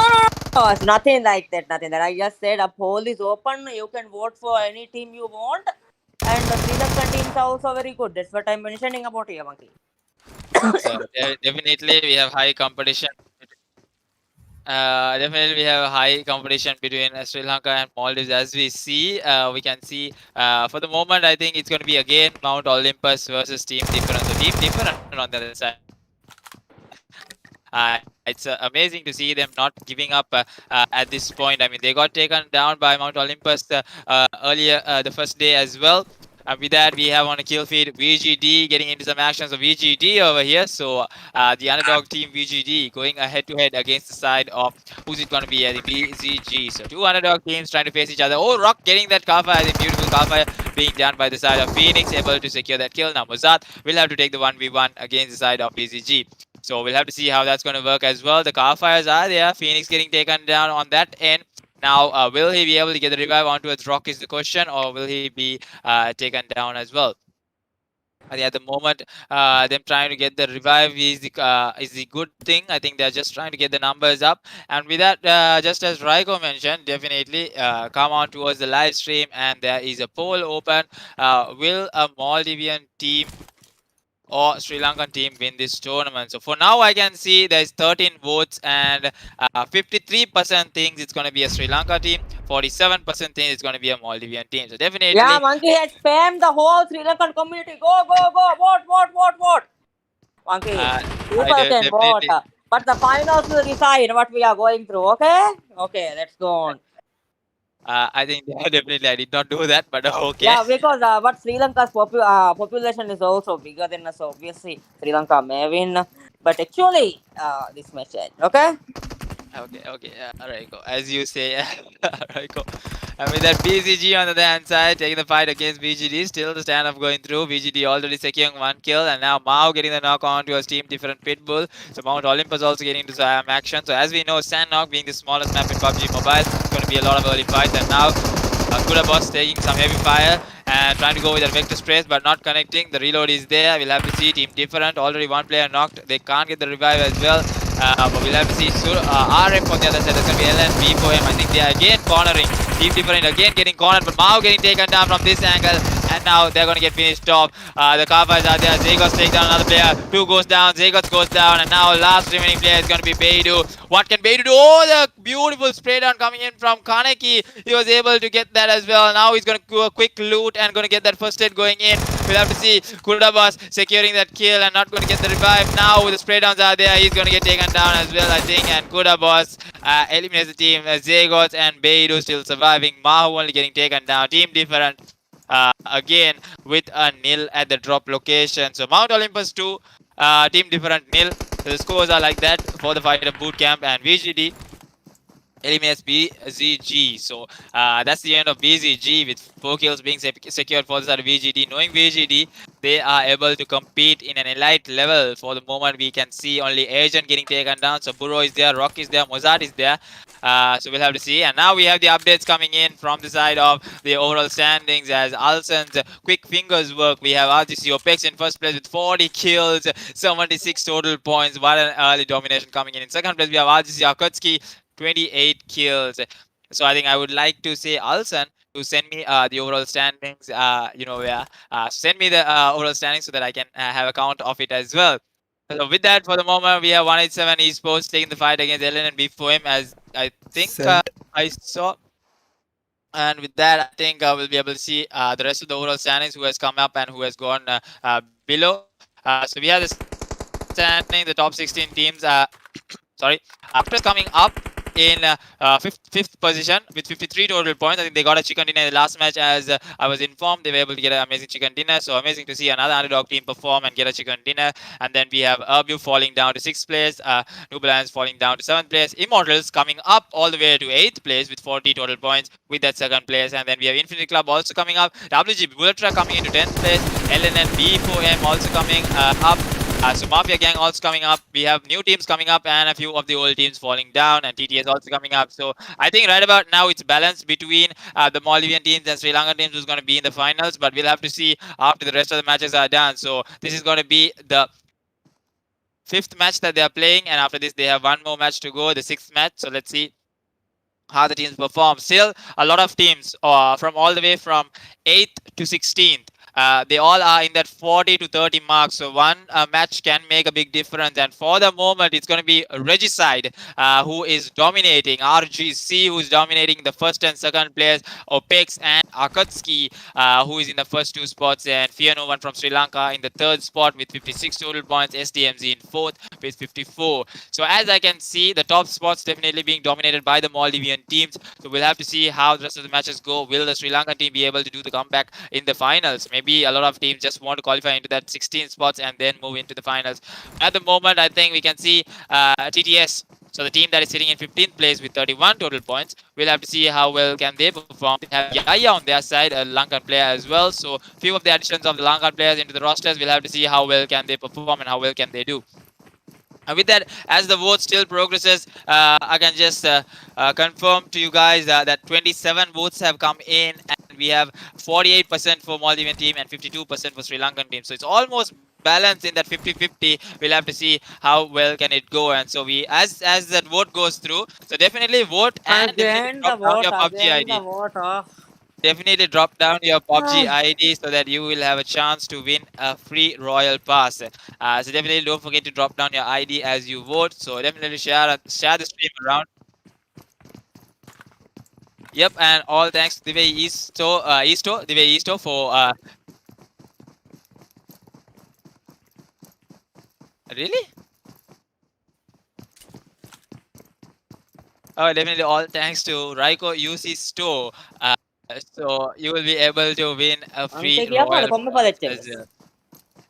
S2: It's nothing like that. Nothing that. I just said a poll is open. You can vote for any team you want, and the Sri Lankan teams are also very good. That's what I'm mentioning about here, monkey.
S1: So definitely we have high competition. Definitely we have high competition between Sri Lanka and Maldives. As we see, we can see for the moment, I think it's going to be again Mount Olympus versus Team Different. So Team Different on the other side. It's amazing to see them not giving up at this point. I mean, they got taken down by Mount Olympus earlier the first day as well. And with that, we have on a kill feed VGD getting into some actions of VGD over here. So the underdog team VGD going head to head against the side of who's it going to be? I think BZG. So two underdog teams trying to face each other. Oh, Rock getting that car fire. I think beautiful car fire being done by the side of Phoenix, able to secure that kill. Now Mozart will have to take the 1v1 against the side of BZG. So we'll have to see how that's going to work as well. The car fires are there. Phoenix getting taken down on that end. Now, will he be able to get the revive onto its rock is the question, or will he be taken down as well? At the moment, them trying to get the revive is the good thing. I think they're just trying to get the numbers up. And with that, just as Raiko mentioned, definitely come on towards the live stream, and there is a poll open. Will a Maldivian team or Sri Lankan team win this tournament? So for now, I can see there's 13 votes, and 53% thinks it's going to be a Sri Lanka team, 47% thinks it's going to be a Maldivian team. So
S2: Yeah,
S1: definitely,
S2: monkey has spammed the whole Sri Lankan community. Go! Vote! Monkey,
S1: uh, I
S2: people can vote,
S1: definitely,
S2: but the finals will decide what we are going through. Okay, let's go on.
S1: I think definitely I did not do that, but okay.
S2: Yeah, because but Sri Lanka's population is also bigger than us, so obviously Sri Lanka may win. But actually, this match, okay?
S1: Okay. Raiko, as you say, Raiko. And with that BCG on the other hand side, taking the fight against VGD, still the stand-up going through. VGD already securing one kill, and now Mao getting the knock on to his team, different Pitbull. So Mount Olympus also getting into some action. So as we know, Sandknock being the smallest map in PUBG Mobile, it's going to be a lot of early fights. And now Kuda Boss taking some heavy fire and trying to go with that vector sprays, but not connecting. The reload is there. We'll have to see team different. Already one player knocked. They can't get the revive as well. But we'll have to see RF on the other side. There's going to be LNB for him. I think they are again cornering. Team different again getting cornered, but Mao getting taken down from this angle. And now they're going to get finished off. The car fires are there. Zagos takes down another player. Two goes down. Zagos goes down. And now last remaining player is going to be Beidou. What can Beidou do? Oh, the beautiful spray down coming in from Kaneki. He was able to get that as well. Now he's going to do a quick loot and going to get that first hit going in. We'll have to see Kudabas securing that kill and not going to get the revive. Now with the spray downs are there, he's going to get taken down as well, I think. And Kudabas eliminates the team. Zagots and Beidou still surviving. Mahu only getting taken down. Team different. Again with a nil at the drop location. So Mount Olympus 2, team different nil. So the scores are like that for the fight of boot camp, and VGD eliminates BZG. So that's the end of BZG with 4 kills being secured for the side of VGD. Knowing VGD, they are able to compete in an elite level. For the moment, we can see only Agent getting taken down. So Burrow is there, Rock is there, Mozart is there. So we'll have to see. And now we have the updates coming in from the side of the overall standings as Alson's quick fingers work. We have Rgc Opec in first place with 40 kills, 76 total points. What an early domination coming in. In second place, we have Rgc Akutski, 28 kills. So I think I would like to say Alson to send me the overall standings. Send me the overall standings so that I can have a count of it as well. So with that, for the moment, we have 187 Esports taking the fight against LNB for him. As I think
S4: Sent.
S1: I saw. And with that, I think we'll be able to see the rest of the overall standings, who has come up and who has gone below. So we have the standing, the top 16 teams. Sorry, Raptors coming up in fifth position with 53 total points. I think they got a chicken dinner in the last match, as I was informed. They were able to get an amazing chicken dinner. So amazing to see another underdog team perform and get a chicken dinner. And then we have Urbu falling down to 6th place, New Balance falling down to 7th place, Immortals coming up all the way to 8th place with 40 total points with that 2nd place. And then we have Infinity Club also coming up, WGB Bullet Truck coming into 10th place, LNN B4M also coming up. So Mafia Gang also coming up. We have new teams coming up and a few of the old teams falling down, and TTS also coming up. So I think right about now it's balanced between the Maldivian teams and Sri Lankan teams who's going to be in the finals, but we'll have to see after the rest of the matches are done. So this is going to be the 5th match that they are playing, and after this they have one more match to go, the 6th match. So let's see how the teams perform. Still, a lot of teams from all the way from 8th to 16th. They all are in that 40 to 30 marks. So one match can make a big difference. And for the moment, it's going to be Regicide who is dominating. Rgc who is dominating the first and second place. Opec and Akatsuki who is in the first 2 spots. And Fear No One from Sri Lanka in the 3rd spot with 56 total points. STMZ in 4th with 54. So as I can see, the top spots definitely being dominated by the Maldivian teams. So we'll have to see how the rest of the matches go. Will the Sri Lankan team be able to do the comeback in the finals? Maybe a lot of teams just want to qualify into that 16 spots and then move into the finals. At the moment, I think we can see TTS. So the team that is sitting in 15th place with 31 total points, we'll have to see how well can they perform. They have Yaya on their side, a Lankan player as well. So few of the additions of the Lankan players into the rosters, we'll have to see how well can they perform and how well can they do. With that, as the vote still progresses, I can just confirm to you guys that 27 votes have come in, and we have 48% for Maldivian team and 52% for Sri Lankan team. So it's almost balanced in that 50-50. We'll have to see how well can it go. And so we, as that vote goes through, so definitely vote and definitely
S2: Again the
S1: drop down
S2: vote,
S1: your PUBG
S2: again the
S1: ID.
S2: vote. Oh.
S1: Definitely drop down your PUBG ID so that you will have a chance to win a free Royal Pass. So definitely don't forget to drop down your ID as you vote. So definitely share the stream around. Yep, and all thanks to Divya Easto for really? Oh, definitely all thanks to Raiko UC Store. So you will be able to win a free
S2: Anche chi ha fatto
S1: Royal
S2: come
S1: Pass
S2: parecchie
S1: as
S2: messe.
S1: well.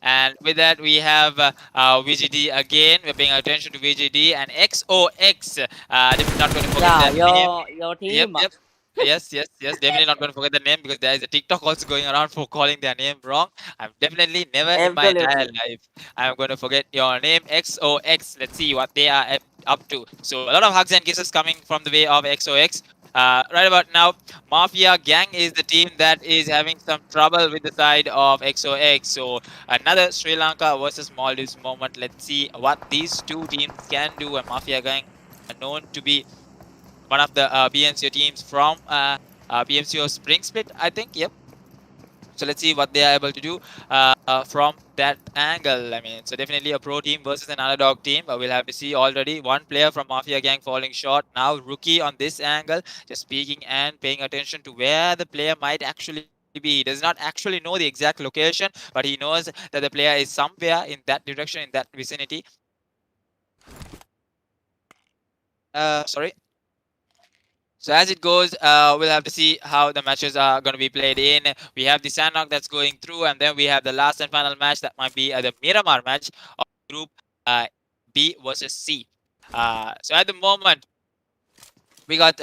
S1: And with that, we have VGD again. We're paying attention to VGD and XOX. Definitely not going to forget
S2: Yeah,
S1: that name.
S2: your
S1: Yep,
S2: team.
S1: yep. Yes. Definitely not going to forget the name because there is a TikTok also going around for calling their name wrong. I'm definitely never in my entire
S2: Absolutely.
S1: life I'm going to forget your name. XOX. Let's see what they are up to. So a lot of hugs and kisses coming from the way of XOX. Right about now, Mafia Gang is the team that is having some trouble with the side of XOX. So another Sri Lanka versus Maldives moment. Let's see what these two teams can do. And Mafia Gang are known to be one of the BNCO teams from BMCO Spring Split, I think. Yep. So let's see what they are able to do from that angle. I mean, so definitely a pro team versus an underdog team. We'll have to see already one player from Mafia Gang falling short. Now Rookie on this angle, just speaking and paying attention to where the player might actually be. He does not actually know the exact location, but he knows that the player is somewhere in that direction, in that vicinity. Sorry. So as it goes, we'll have to see how the matches are going to be played in. We have the Sandrock that's going through, and then we have the last and final match that might be the Miramar match of Group B versus C. So at the moment, we got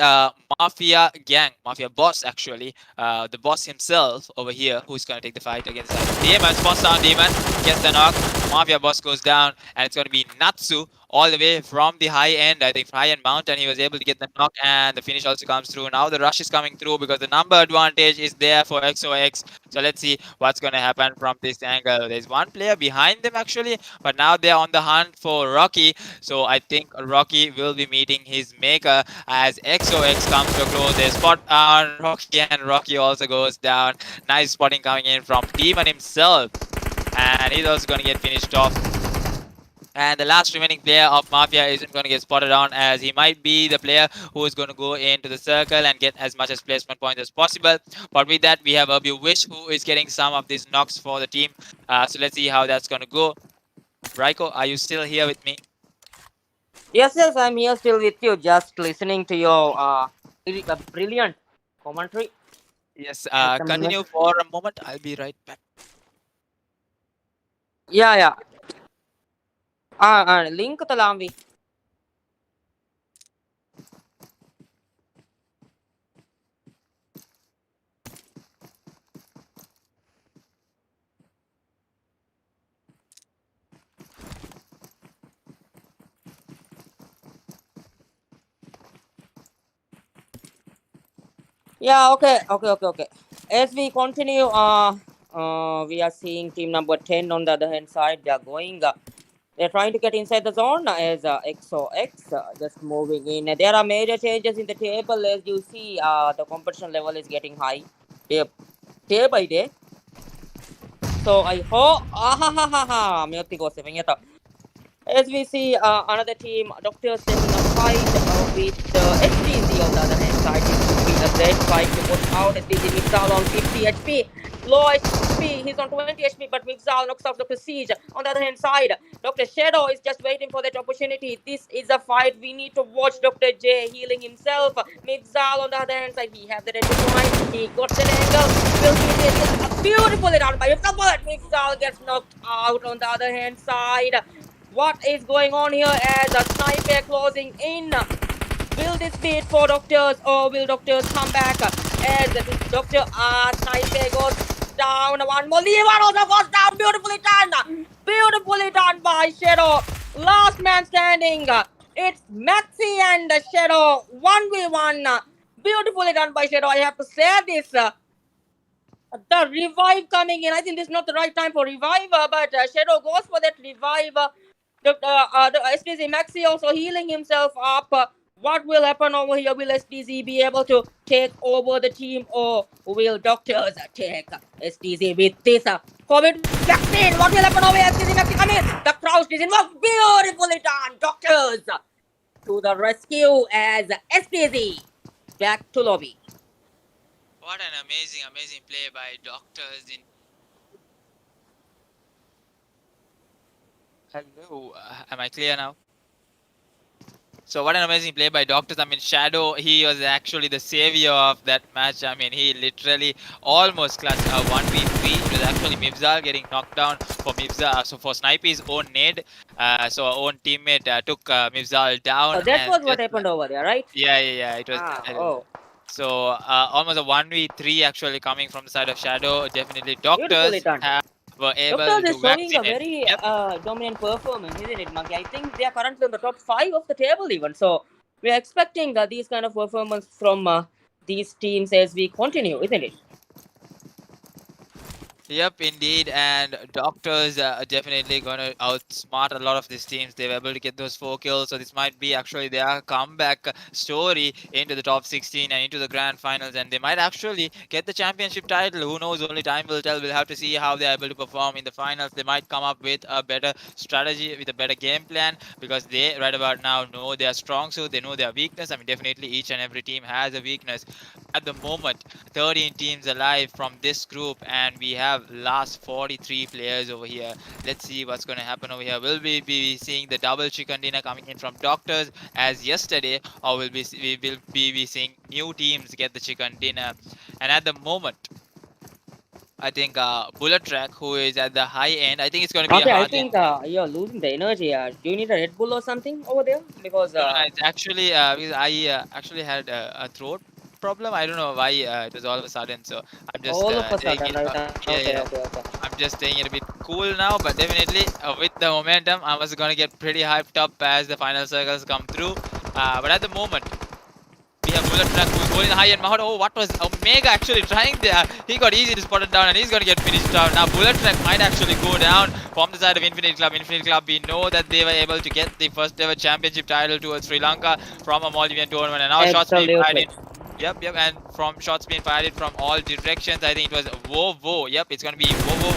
S1: Mafia Gang, Mafia Boss actually, the boss himself over here, who's going to take the fight against Demon. Spots down Demon, gets the knock. Mafia Boss goes down, and it's going to be Natsu all the way from the high end. I think high end mountain, he was able to get the knock, and the finish also comes through. Now the rush is coming through because the number advantage is there for XOX. So let's see what's going to happen from this angle. There's one player behind them actually, but now they're on the hunt for Rocky. So I think Rocky will be meeting his maker as XOX comes to a close. They spot on Rocky, and Rocky also goes down. Nice spotting coming in from Demon himself, and he's also going to get finished off. And the last remaining player of Mafia isn't going to get spotted on, as he might be the player who is going to go into the circle and get as much as placement points as possible. But with that, we have Abu Wish, who is getting some of these knocks for the team. So let's see how that's going to go. Raiko, are you still here with me?
S2: Yes, yes, I'm here still with you, just listening to your brilliant commentary.
S1: Yes,
S2: Mr. Manmesh.
S1: continue for a moment. I'll be right back.
S2: Yeah, yeah. Link to Lamvi. Yeah, okay. As we continue, we are seeing team number 10 on the other hand side. They are going, they're trying to get inside the zone as XOX just moving in. There are major changes in the table as you see. The competition level is getting high day by day. So I hope, as we see another team, Doctors taking a fight with SDZ on the other hand side. It could be a great fight to put out. SDZ Mixal on 50 HP. Low HP, he's on 20 HP, but Mixal knocks off Dr. Siege. On the other hand side, Dr. Shadow is just waiting for that opportunity. This is a fight we need to watch. Dr. J healing himself. Mixal on the other hand side, he has the ready point. He got that angle. Will he get beautifully done by Mixal, but Mixal gets knocked out on the other hand side. What is going on here as a sniper closing in? Will this be it for Doctors or will Doctors come back as the Doctor sniper goes down one more. One also goes down. Beautifully done. Beautifully done by Shadow. Last man standing. It's Maxi and Shadow 1v1. Beautifully done by Shadow. I have to say this. The revive coming in. I think this is not the right time for revive, but Shadow goes for that revive. The SDZ Maxi also healing himself up. What will happen over here? Will SDZ be able to take over the team or will Doctors take SDZ with this COVID vaccine? What will happen over here? SDZ Maxi come in. The Crouch is involved. Beautifully done. Doctors to the rescue as SDZ back to lobby.
S1: What an amazing play by Doctors in. Hello, am I clear now? So what an amazing play by Doctors. I mean, Shadow, he was actually the savior of that match. I mean, he literally almost clutched a 1v3. It was actually Mibzal getting knocked down for Mibzal. So for Snipey's own nade, so our own teammate took Mibzal down.
S2: Oh, that was what happened over there, right?
S1: Yeah. It was. So almost a 1v3 actually coming from the side of Shadow. Definitely Doctors were able
S2: Doctors
S1: to
S2: is showing a
S1: vaccinate.
S2: very dominant performance, isn't it, Monkey? I think they are currently in the top 5 of the table even. So we are expecting these kind of performance from these teams as we continue, isn't it?
S1: Yep, indeed, and Doctors are definitely going to outsmart a lot of these teams. They were able to get those 4 kills, so this might be actually their comeback story into the top 16 and into the grand finals, and they might actually get the championship title. Who knows? Only time will tell. We'll have to see how they're able to perform in the finals. They might come up with a better strategy, with a better game plan, because they right about now know their strong suit. They know their weakness. I mean, definitely each and every team has a weakness. At the moment, 13 teams alive from this group, and we have last 43 players over here. Let's see what's going to happen over here. Will we be seeing the double chicken dinner coming in from Doctors as yesterday, or we will be seeing new teams get the chicken dinner? And at the moment, I think Bullet Track, who is at the high end, I think it's going to be
S2: Okay,
S1: a
S2: I
S1: hard
S2: think you're losing the energy. Do you need a Red Bull or something over there? Because
S1: no, it's actually because I actually had a throat problem. I don't know why it was all of a sudden. So I'm just
S2: all of a
S1: taking
S2: sudden,
S1: it.
S2: right?
S1: Yeah.
S2: Okay.
S1: I'm just taking it a bit cool now, but definitely with the momentum, I was gonna get pretty hyped up as the final circles come through. But at the moment, we have Bullet Track who's going high and Mahad. Oh, what was Omega actually trying there? He got easy to spot it down and he's gonna get finished out. Now Bullet Track might actually go down from the side of Infinite Club. Infinite Club, we know that they were able to get the first ever championship title towards Sri Lanka from a Maldivian tournament, and now shots being fired in. Yep, and from shots being fired from all directions. I think it was Wo. Yep, it's gonna be Wo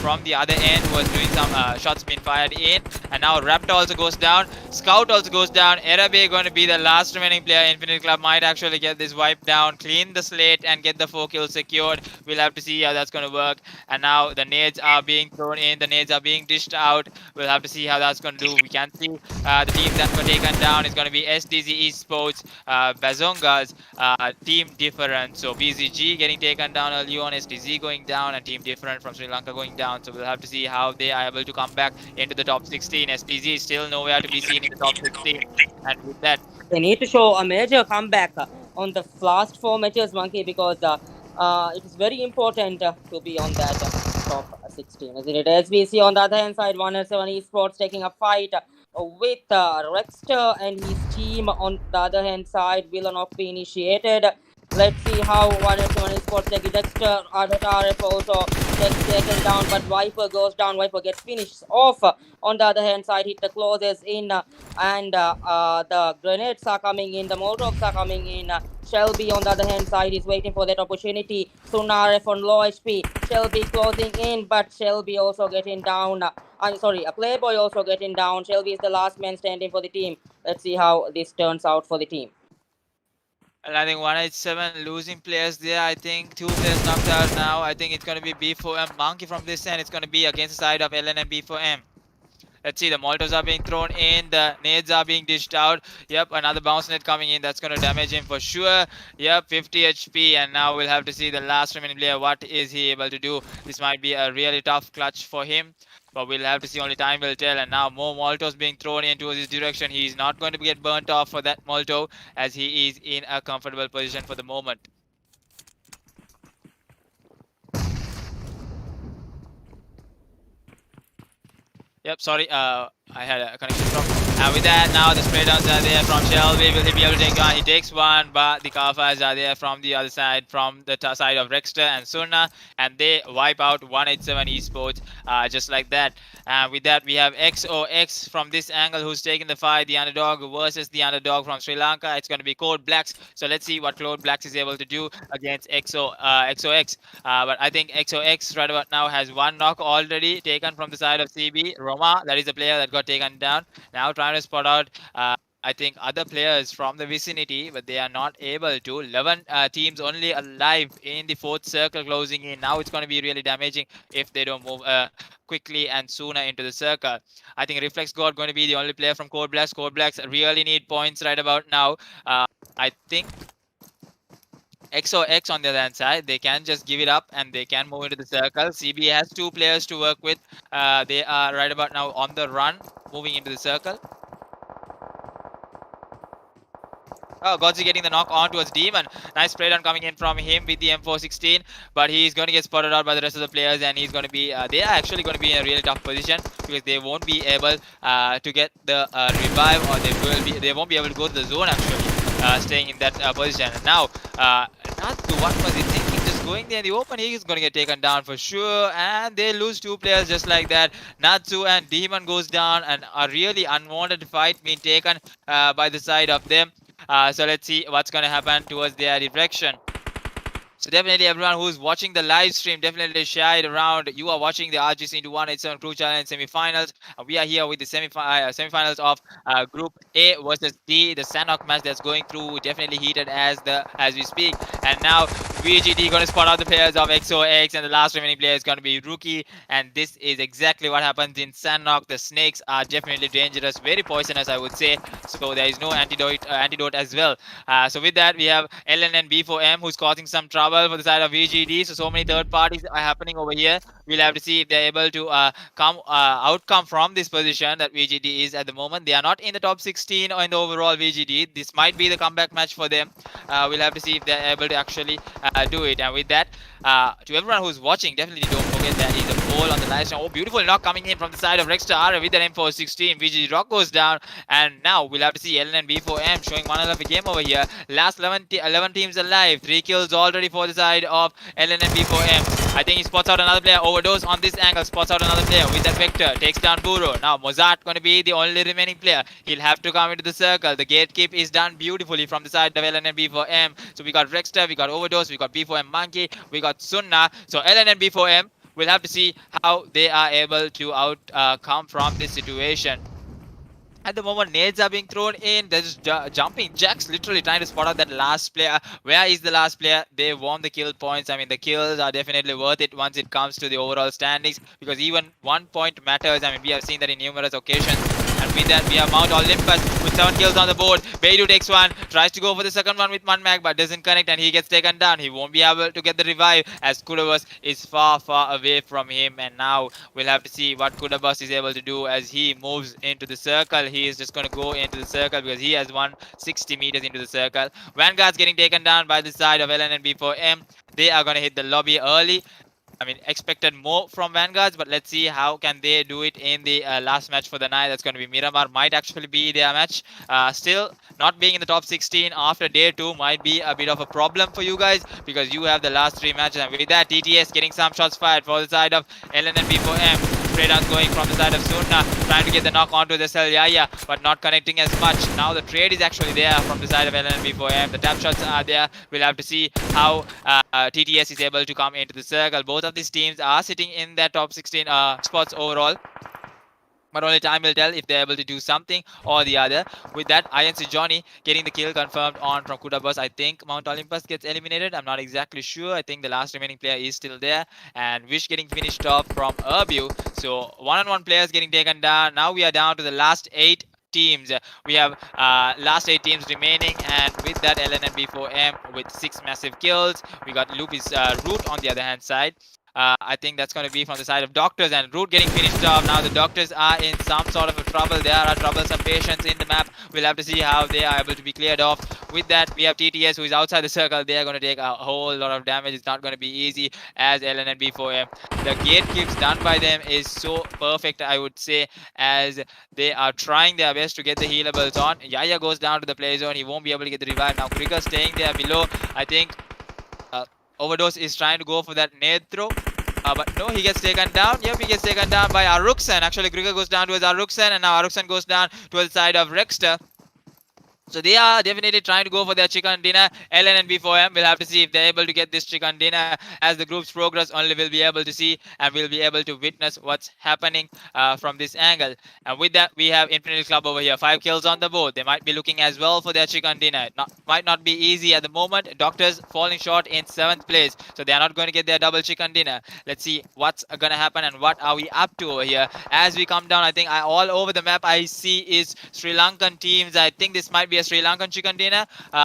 S1: from the other end was doing some shots being fired in. And now Raptor also goes down. Scout also goes down. Erabe going to be the last remaining player. Infinite Club might actually get this wipe down, clean the slate, and get the 4 kills secured. We'll have to see how that's going to work. And now the nades are being thrown in. The nades are being dished out. We'll have to see how that's going to do. We can see the team that's going to take down is going to be SDZ Esports, Bazongas, Team Different. So BZG getting taken down early on, SDZ going down, and Team Different from Sri Lanka going down. So we'll have to see how they are able to come back into the top 16. SDZ is still nowhere to be seen in the top 16. And with that,
S2: they need to show a major comeback on the last 4 matches, Monkey, because it is very important to be on that top 16, isn't it? As we see on the other hand side, 107 Esports taking a fight with Rexter and his team. On the other hand side, will not be initiated. Let's see how 107 Esports take it. Dexter RF also gets taken down, but Viper goes down. Viper gets finished off. On the other hand side, hit the closes in, and the grenades are coming in, the Molotovs are coming in. Shelby on the other hand side is waiting for that opportunity. Sunaref on low HP. Shelby closing in, but Shelby also getting down. I'm sorry, a Playboy also getting down. Shelby is the last man standing for the team. Let's see how this turns out for the team.
S1: and I think 187 losing players there. I think 2 players knocked out now. I think it's going to be B4M Monkey from this end. It's going to be against the side of LN and B4M. Let's see, the Molotovs are being thrown in, the nades are being dished out. Yep, another bounce net coming in. That's going to damage him for sure. Yep, 50 HP, and now we'll have to see the last remaining player. What is he able to do? This might be a really tough clutch for him, but we'll have to see. Only time will tell. And now more Molotovs being thrown into his direction. He's not going to get burnt off for that Molotov, as he is in a comfortable position for the moment. Yep, sorry, I had a connection problem. And with that, now the spray downs are there from Shelby. Will he be able to take one? He takes one, but the Kafas are there from the other side, from the side of Rexter and Sunna, and they wipe out 187 Esports just like that. And with that, we have XOX from this angle who's taking the fight, the underdog versus the underdog from Sri Lanka. It's going to be Code Blacks. So let's see what Code Blacks is able to do against XOX. But I think XOX right about now has 1 knock already taken from the side of CB. Roma, that is the player that got taken down. Now trying to spot out I think other players from the vicinity, but they are not able to. 11 teams only alive in the 4th circle closing in. Now it's going to be really damaging if they don't move quickly and sooner into the circle. I think Reflex God going to be the only player from Code Blacks. Code Blacks really need points right about now. I think XOX on the other hand side, they can just give it up and they can move into the circle. CB has 2 players to work with. They are right about now on the run, moving into the circle. Oh, Godzi getting the knock on towards Demon. Nice spray down coming in from him with the M416. But he's going to get spotted out by the rest of the players. And he's going to be... they are actually going to be in a really tough position. Because they won't be able to get the revive. Or they won't be able to go to the zone actually. Staying in that position. And now, Natsu, what was he thinking? Just going there in the open. He is going to get taken down for sure. And they lose 2 players just like that. Natsu and Demon goes down. And a really unwanted fight being taken by the side of them. So let's see what's going to happen towards their direction. So definitely everyone who's watching the live stream, definitely share it around. You are watching the Rgc into 187 Crew Challenge semi-finals. We are here with the semi-finals of Group A versus D. The Sanok match that's going through, definitely heated as we speak. And now VGD going to spot out the players of XOX, and the last remaining player is going to be Rookie. And this is exactly what happens in Sanok. The snakes are definitely dangerous, very poisonous, I would say. So there is no antidote as well. So with that, we have LN and B4M who's causing some trouble for the side of VGD. So many third parties are happening over here. We'll have to see if they're able to outcome from this position that VGD is at the moment. They are not in the top 16 or in the overall VGD. This might be the comeback match for them. We'll have to see if they're able to actually do it. And with that, to everyone who's watching, definitely don't forget there is a ball on the live stream. Oh, beautiful knock coming in from the side of Rexstar with an M416. VGD Rock goes down, and now we'll have to see LN and B4M showing one hell of a game over here. Last 11 teams alive. 3 kills already for the side of LN and B4M. I think he spots out another player. Overdose on this angle. Spots out another player with that vector. Takes down Buro. Now Mozart going to be the only remaining player. He'll have to come into the circle. The gatekeep is done beautifully from the side of LN and B4M. So we got Rexter, we got Overdose, we got B4M Monkey, we got Sunna. So LN and B4M we'll have to see how they are able to come from this situation. At the moment, nades are being thrown in. There's jumping jacks, literally trying to spot out that last player. Where is the last player? They won the kill points. I mean, the kills are definitely worth it once it comes to the overall standings, because even 1 point matters. I mean, we have seen that in numerous occasions. And with that, we have Mount Olympus with 7 kills on the board. Beidou takes one, tries to go for the second one with one mag, but doesn't connect, and he gets taken down. He won't be able to get the revive, as Kudabas is far, far away from him. And now we'll have to see what Kudabas is able to do as he moves into the circle. He is just going to go into the circle because he has 160 meters into the circle. Vanguard's getting taken down by the side of LNB4M. They are going to hit the lobby early. I mean, expected more from Vanguards, but let's see how can they do it in the last match for the night. That's going to be Miramar. Might actually be their match. Still, not being in the top 16 after day 2 might be a bit of a problem for you guys, because you have the last 3 matches. And with that, TTS getting some shots fired for the side of LNB4M. Straight out going from the side of Sunna, trying to get the knock onto the cell Yaya, but not connecting as much. Now the trade is actually there from the side of LNB4M. The tap shots are there. We'll have to see how TTS is able to come into the circle. Both of these teams are sitting in their top 16 spots overall, but only time will tell if they're able to do something or the other. With that, INC Johnny getting the kill confirmed on from Kudabas. I think Mount Olympus gets eliminated. I'm not exactly sure. I think the last remaining player is still there. And Wish getting finished off from Urbu. So one-on-one players getting taken down. Now we are down to the last 8 teams. We have last 8 teams remaining, and with that, LNB4M with 6 massive kills. We got Lupis Root on the other hand side. I think that's going to be from the side of Doctors, and Root getting finished off. Now the Doctors are in some sort of a trouble. There are troublesome patients in the map. We'll have to see how they are able to be cleared off. With that, we have TTS who is outside the circle. They are going to take a whole lot of damage. It's not going to be easy as LNB4M. The gate keeps done by them is so perfect, I would say, as they are trying their best to get the healables on. Yaya goes down to the play zone. He won't be able to get the revive. Now Krieger staying there below. I think Overdose is trying to go for that nade throw. But no, he gets taken down. Yep, he gets taken down by Aruksan. Actually, Krieger goes down towards Aruksan, and now Aruksan goes down towards the side of Rexter. So they are definitely trying to go for their chicken dinner. LN and B4M will have to see if they're able to get this chicken dinner. As the group's progress, only we'll be able to see and we'll be able to witness what's happening from this angle. And with that, we have Infinity Club over here. 5 kills on the board. They might be looking as well for their chicken dinner. Might not be easy at the moment. Doctors falling short in 7th place. So they are not going to get their double chicken dinner. Let's see what's going to happen and what are we up to over here. As we come down, I think all over the map I see is Sri Lankan teams. I think this might be a Sri Lankan chicken dinner.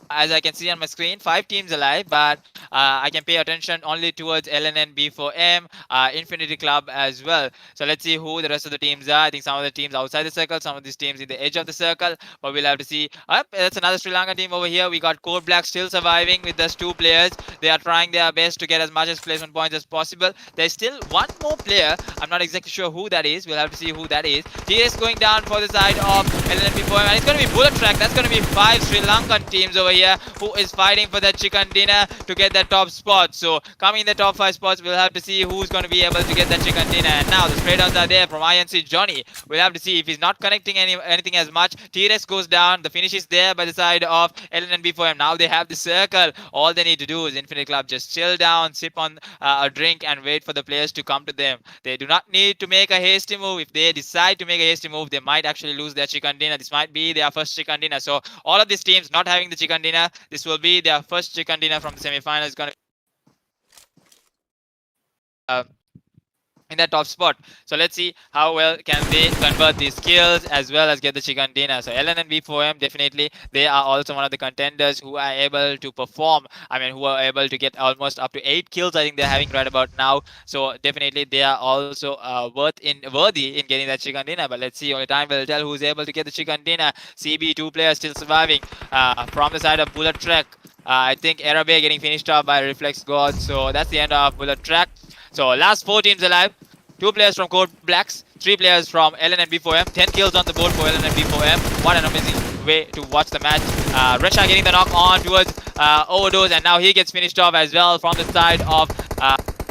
S1: As I can see on my screen, 5 teams alive, but I can pay attention only towards LNN, B4M, Infinity Club as well. So let's see who the rest of the teams are. I think some of the teams outside the circle, some of these teams in the edge of the circle, but we'll have to see. That's another Sri Lankan team over here. We got Code Black still surviving with just 2 players. They are trying their best to get as much as placement points as possible. There's still one more player. I'm not exactly sure who that is. We'll have to see who that is. TS going down for the side of LNN, B4M, and it's going to be Bullet Track. That's going to be 5 Sri Lankan teams over here who is fighting for that chicken dinner to get that top spot. So coming in the top 5 spots, we'll have to see who's going to be able to get that chicken dinner. And now the spray downs are there from INC Johnny. We'll have to see if he's not connecting anything as much. T-Rex goes down. The finish is there by the side of LNB for him. Now they have the circle. All they need to do is Infinite Club just chill down, sip on a drink and wait for the players to come to them. They do not need to make a hasty move. If they decide to make a hasty move, they might actually lose their chicken dinner. This might be their first chicken dinner. So all of these teams not having the chicken dinner, this will be their first chicken dinner from the semi-final. It's going to in that top spot. So let's see how well can they convert these skills as well as get the chicken dinner. So LN and B4M, definitely they are also one of the contenders who are able to perform. I mean, who are able to get almost up to 8 kills. I think they're having right about now. So definitely they are also worthy in getting that chicken dinner. But let's see, only time will tell who's able to get the chicken dinner. CB 2 players still surviving from the side of Bullet Track. I think Arabe getting finished off by Reflex God. So that's the end of Bullet Track. So last 4 teams alive. 2 players from Code Blacks, 3 players from LN and B4M, 10 kills on the board for LN and B4M. What an amazing way to watch the match. Resha getting the knock on towards Overdose, and now he gets finished off as well from the side of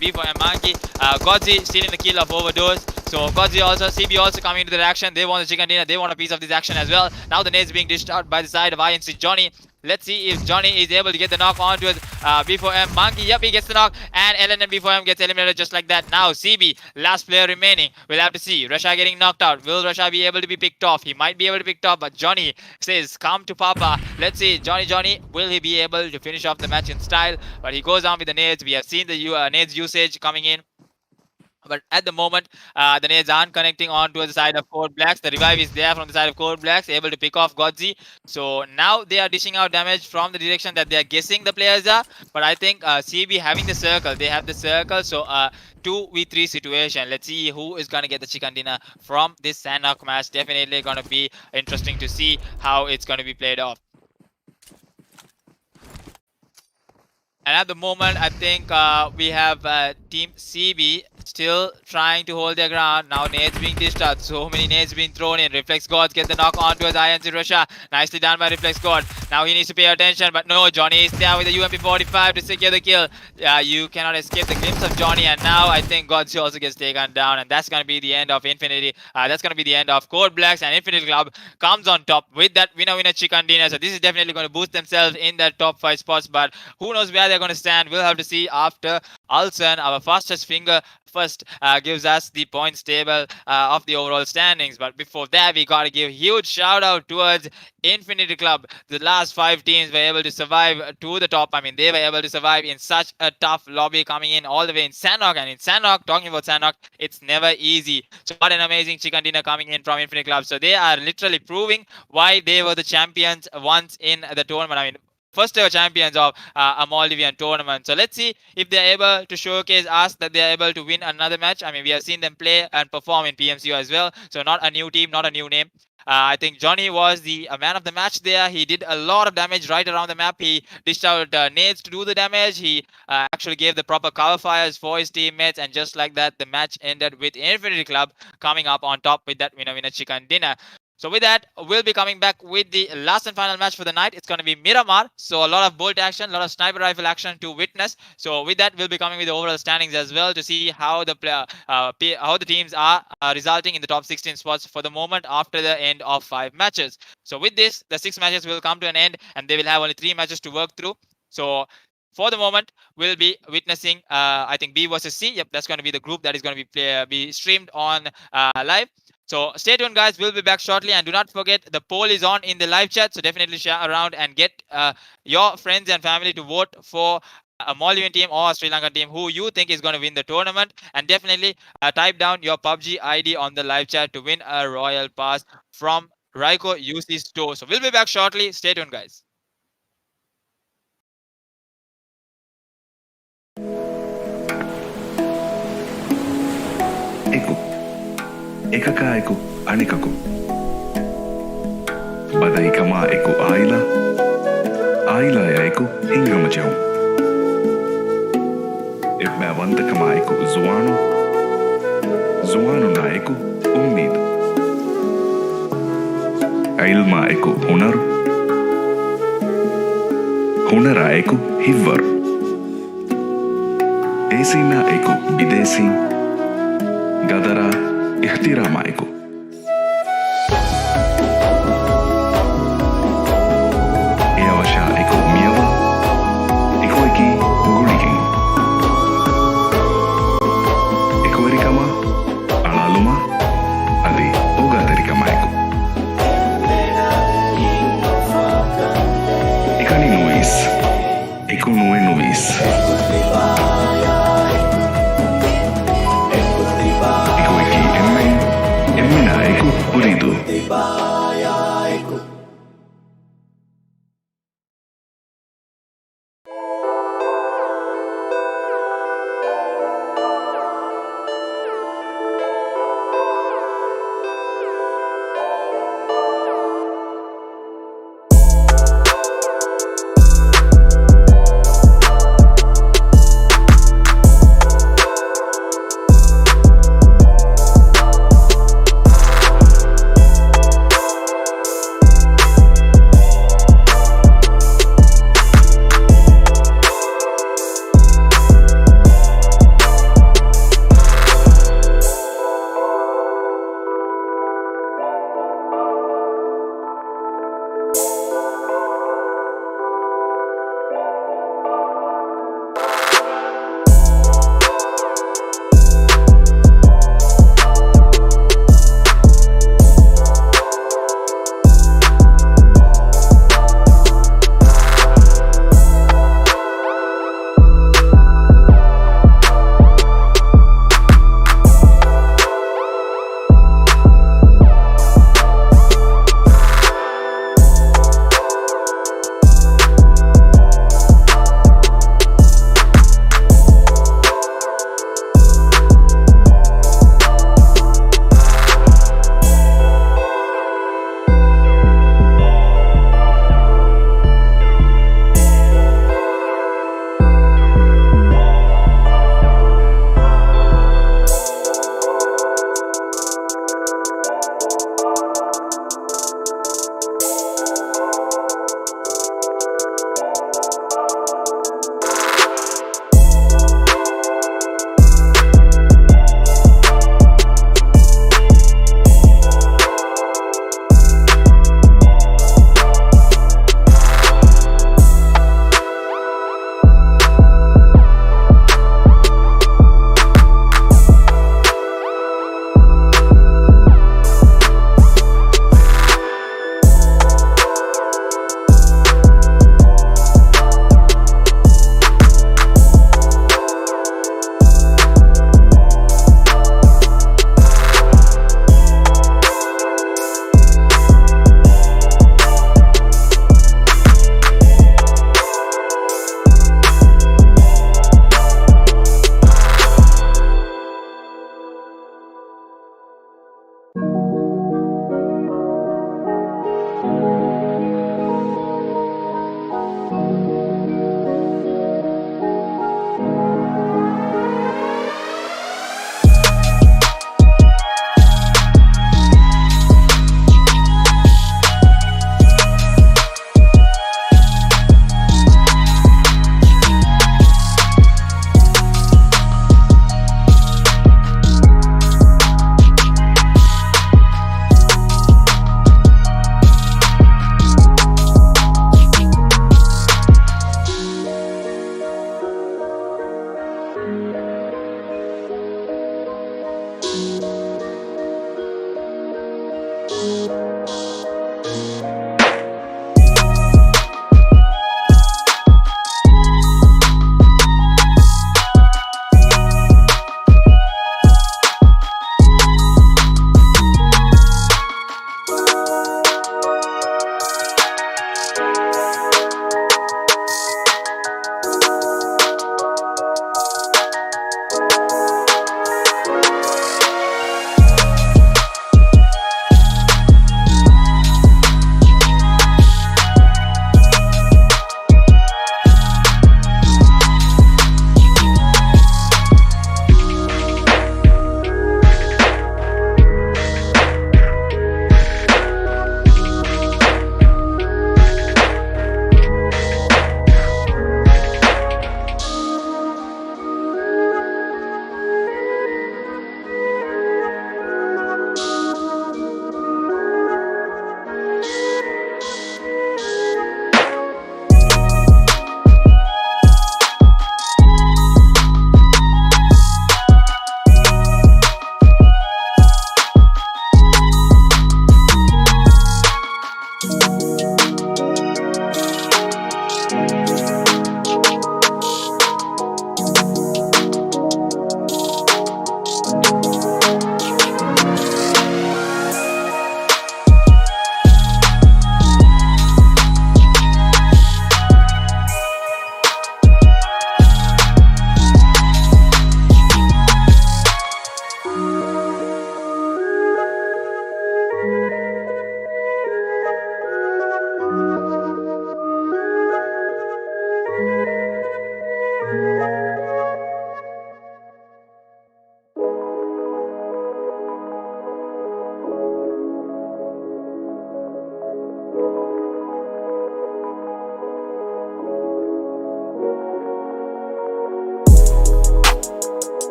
S1: B4M Monkey. Godzi stealing the kill of Overdose. So Godzi also, CB also coming into the action. They want the chicken dinner. They want a piece of this action as well. Now the nades being dished out by the side of INC Johnny. Let's see if Johnny is able to get the knock onto his B4M Monkey. Yep, he gets the knock, and LN and B4M gets eliminated just like that. Now CB, last player remaining. We'll have to see. Rasha getting knocked out. Will Rasha be able to be picked off? He might be able to be picked off, but Johnny says, "Come to Papa." Let's see, Johnny, will he be able to finish off the match in style? But he goes down with the nades. We have seen the nades usage coming in. But at the moment, the nades aren't connecting on to the side of Code Blacks. The revive is there from the side of Code Blacks, able to pick off Godzi. So now they are dishing out damage from the direction that they are guessing the players are. But I think CB having the circle, they have the circle. So 2v3 situation. Let's see who is going to get the chicken dinner from this Sandhawk match. Definitely going to be interesting to see how it's going to be played off. And at the moment, I think we have Team CB still trying to hold their ground. Now nades being dished out. So many nades being thrown in. Reflex God gets the knock onto his INC Russia. Nicely done by Reflex God. Now he needs to pay attention. But no, Johnny is there with the UMP45 to secure the kill. You cannot escape the glimpse of Johnny. And now I think Godzi also gets taken down. And that's going to be the end of Infinity. That's going to be the end of Code Blacks. And Infinity Club comes on top with that winner chicken dinner. So this is definitely going to boost themselves in that top 5 spots. But who knows where they're going to stand. We'll have to see after Ulsan, our fastest finger first gives us the points table of the overall standings. But before that, we got to give huge shout out towards Infinity Club. The last 5 teams were able to survive to the top. I mean, they were able to survive in such a tough lobby coming in all the way in Sandhawk. And in Sandhawk, talking about Sandhawk, it's never easy. So what an amazing chicken dinner coming in from Infinity Club. So they are literally proving why they were the champions once in the tournament. I mean, first ever champions of a Maldivian tournament. So let's see if they're able to showcase us that they're able to win another match. I mean, we have seen them play and perform in PMCO as well. So not a new team, not a new name. I think Johnny was the man of the match there. He did a lot of damage right around the map. He dished out nades to do the damage. He actually gave the proper cover fires for his teammates. And just like that, the match ended with Infinity Club coming up on top with that winner chicken dinner. So with that, we'll be coming back with the last and final match for the night. It's going to be Miramar. So a lot of bolt action, a lot of sniper rifle action to witness. So with that, we'll be coming with the overall standings as well to see how the teams are resulting in the top 16 spots for the moment after the end of 5 matches. So with this, the 6 matches will come to an end and they will have only 3 matches to work through. So for the moment, we'll be witnessing, I think, B versus C. Yep, that's going to be the group that is going to be streamed on live. So stay tuned, guys. We'll be back shortly. And do not forget, the poll is on in the live chat. So definitely share around and get your friends and family to vote for a Maldivian team or a Sri Lankan team who you think is going to win the tournament. And definitely type down your PUBG ID on the live chat to win a Royal Pass from Rgc UC Store. So we'll be back shortly. Stay tuned, guys.
S3: එකකා එකු අනිකකු බදයිකමා එකු ආයිලාය එකු හිංගමජවුම් එබ්බෑවන්තකමා එකු ජුවානු නායකු උම්මීද ඇයිල්මා එකු හුනරා එකු හිව්වරු ඒසිනා එකු විදේසින් ගදරා احترامائكم يا وشائكم ميوا إكويكي غوليكي إكويريكما أنالوما أدي أوغاتريكمائكم إكاني نويس إكو نوي نويس Uridu.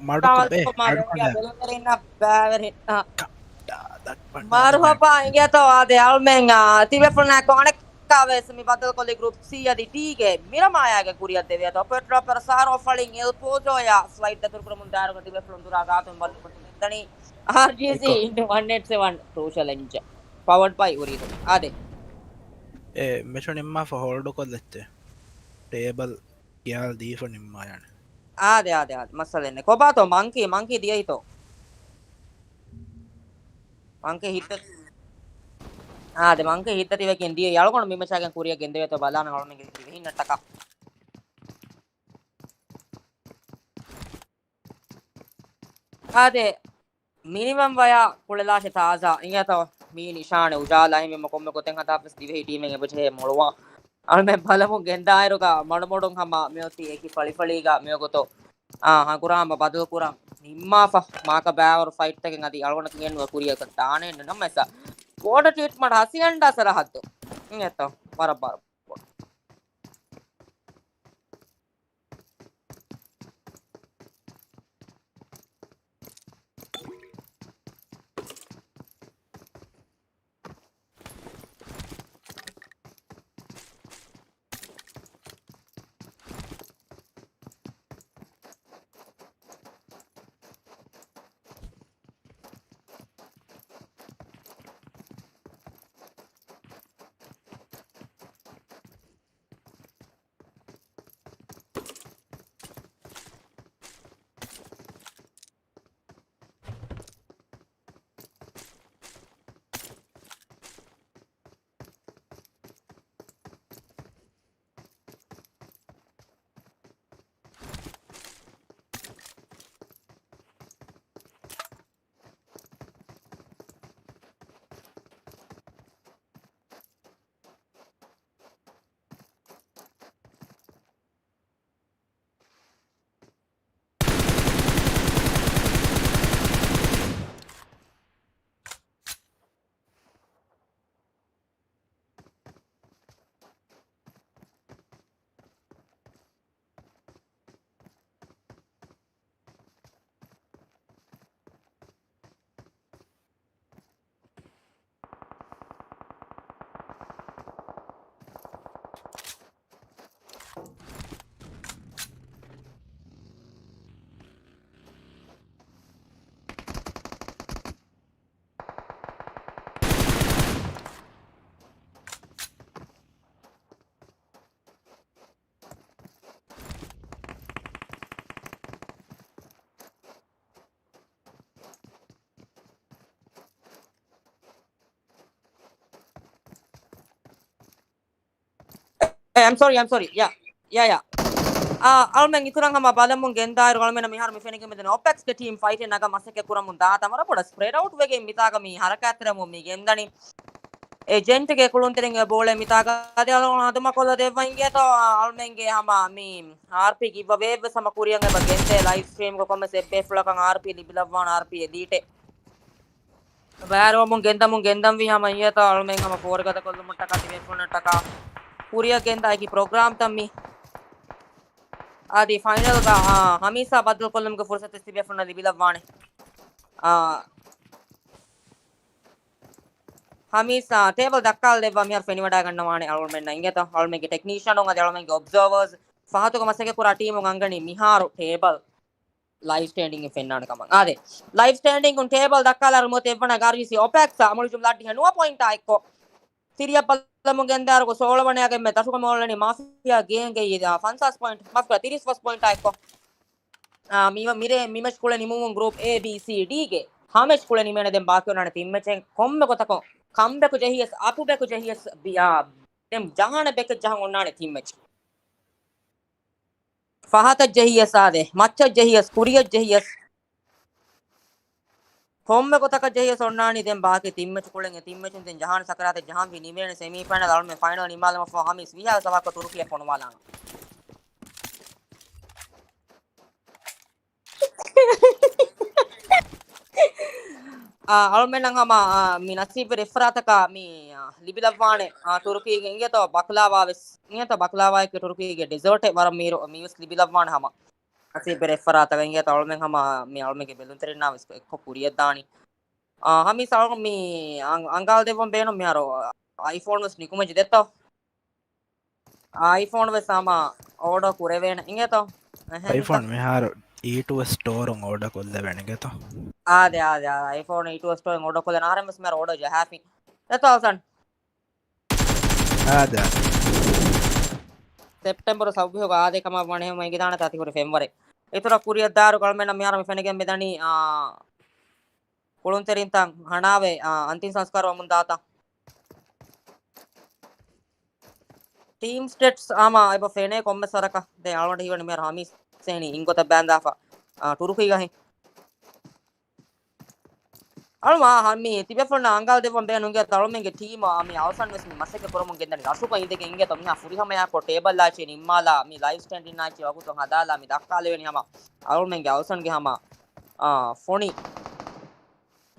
S4: Madukobe, Madukobe.
S2: Marhaba, ingia to ade almenga tibefuna conectaves mi battle con le group sia di tige Miramar ga kuria deve to petra per saro falling el pojo ya flight da turkura mundar ko tibefun duraga to bal dani RGC
S4: Iko,
S2: into 187 crucial engine powered by Urido ade
S4: මෙච නිම්මා ෆහෝල්ඩ කොල්ලෙත්තේ table කියල් දීෆ නිම්මා යන
S2: ade masalenne kobato monkey dia ito monkey hit monkey hit tivekin dia yalgon mimachagen kuria gendeve to balana almen ge hinnataka ade minimum vaya kulela taza ingato mi nishane ujala hime mokomme goten hata pes dive team enge beche molwa alme balamu gendairu ga modmodon hama meoti eki fali ga meogoto ha kurama badal kuram nimma fa maka bawer fight teken adi algona kiyenwa kuriya ka taane namesa water treatment hasianda sarahattu ingato barabar hey, I'm sorry yeah almen iturang hama balamun gendairu almen mi har mi fenike meden Opex ke team fight naga masake kuramun da tamara poda spread out wege mitaga mi harakatremu mi gendani agent ke kuluntereng bole mitaga ade alon aduma kolla devwa inge to almen ge hama mi RP giveaway sama kuriyang eba gente live stream ko komme sebbe fulakan RP libilawwan RP elite bayaro mun gendam vi hama iyata almen hama forgada kollu mutta kati ve fulna taka kuriya genda ki program tammi adi final ga hamisa badal kollum ge fursat istibe fulna libilawwane hamisa table dakkal devwa mi har feni wada gannawane almen na ingeta almen ge technician on adi almen ge observers fahatu ko masake pura team on angani miharu table live standing fennana kama ade live standing on table dakkal ar mote evana garisi Opec amul jumla di hanua point aikko siriya mungkin dar ko solo bane age me tasu ko molani mafia game ge ida fansas point mas ka 30 first point aiko mima mire mimesh kule nimun group A B C D ge hamesh kule nimene den baaki onane timmechen komme kotako kambe ko jehiyes apu be ko jehiyes dem jahane beke jahan onane timmech fahata jehiyes ade macha jehiyes kuriyes jehiyes komme kotaka jehiyes onnani den baaki timmech kulen e timmechun den jahan sakarate jahan vi nimene semi final alme final nimalama for hamis vi ha sabak turkiye konwala almenang hama mi nasibe referataka mi libilavane turki ge ingeto baklava ves ingeto baklava ke turki ge dessert war mi ves libilavane hama nasibe referataka ingeto almen hama mi almen ge belun terina ves ekko puriya dani hami salgo mi angal devon beno mi haro iphone ves nikumeji detto iphone ves hama order kurevena ingeto
S4: iPhone මෙහාර E2 Store උන් order කොල්ල වෙනගෙත
S2: ade iphone 8 store order ko na mes mer order ja happy detto alsan
S4: ආද
S2: September ಸಭ್ಯೋಗ ಆದೆ ಕಮ ಮಣೆ ಮೈಗಿದಾಣ ತಾತಿ ಹೊರೆ ಫೆಂವರೆ ಇತರ ಕುರಿಯದ್ದಾರು ಕಳಮೆನ ಮ್ಯಾರ ಫೆನೆಗೆ ಮೆದನಿ ಕುಳುಂತೆರಿಂತ ಹಣಾವೆ ಅಂತಿಮ ಸಂಸ್ಕಾರ ಮುಂದಾತ ಟೀಮ್ ಸ್ಟೇಟ್ಸ್ ಆಮ ಐಬ ಫೆನೆ ಕೊಮ್ಮೆ ಸರಕ ದೆ ಆಲ್ರೆಡಿ ಇವನ್ ಮೇರ ಹಮಿ ಸೇನಿ ಇಂಗೊತ ಬ್ಯಾಂದಾಫ ಟುರುಕಿಗ ಹೆ alma hami tibe fonna angal devon be nunge talmenge team ami awsan wesmi maseke koromun gendani asuka indege inge to miha furi hama ya ko table la che nimmala mi live standing na che waguton hadala mi dakkale weni hama almenge awsan ge hama foni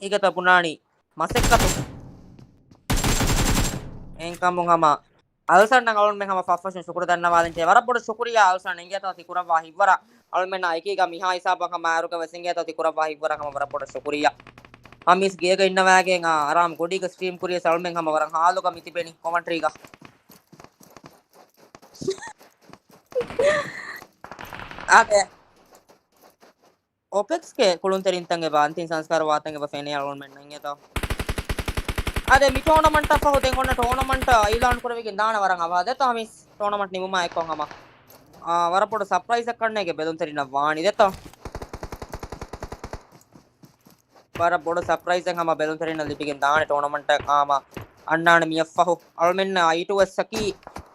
S2: ige to punani masekka to enkamun hama alsan nang almen hama fafashin shukuru dannawalen che warabbodu shukuriya alsan inge to tikura wa hibara almen aiki ga miha hisaba kama aruka wesinge to tikura wa hibara kama warabbodu shukuriya hamis gega innawage aram godiga stream kuriya salmen hama waran haluga mitibeni commentary ga ade opex ke kulunterin tange ba antin sanskar watange ba fene alon men nange to ade mi tournament fa hoden onna tournament ailan kurave dana waran awade to hamis tournament nimuma ekkon hama warapodu surprise ekkannege bedon terina waani de to bara bodo surprise ang hama belun terina lipigen daane tournament ama annana miyaffahu almen I2S saki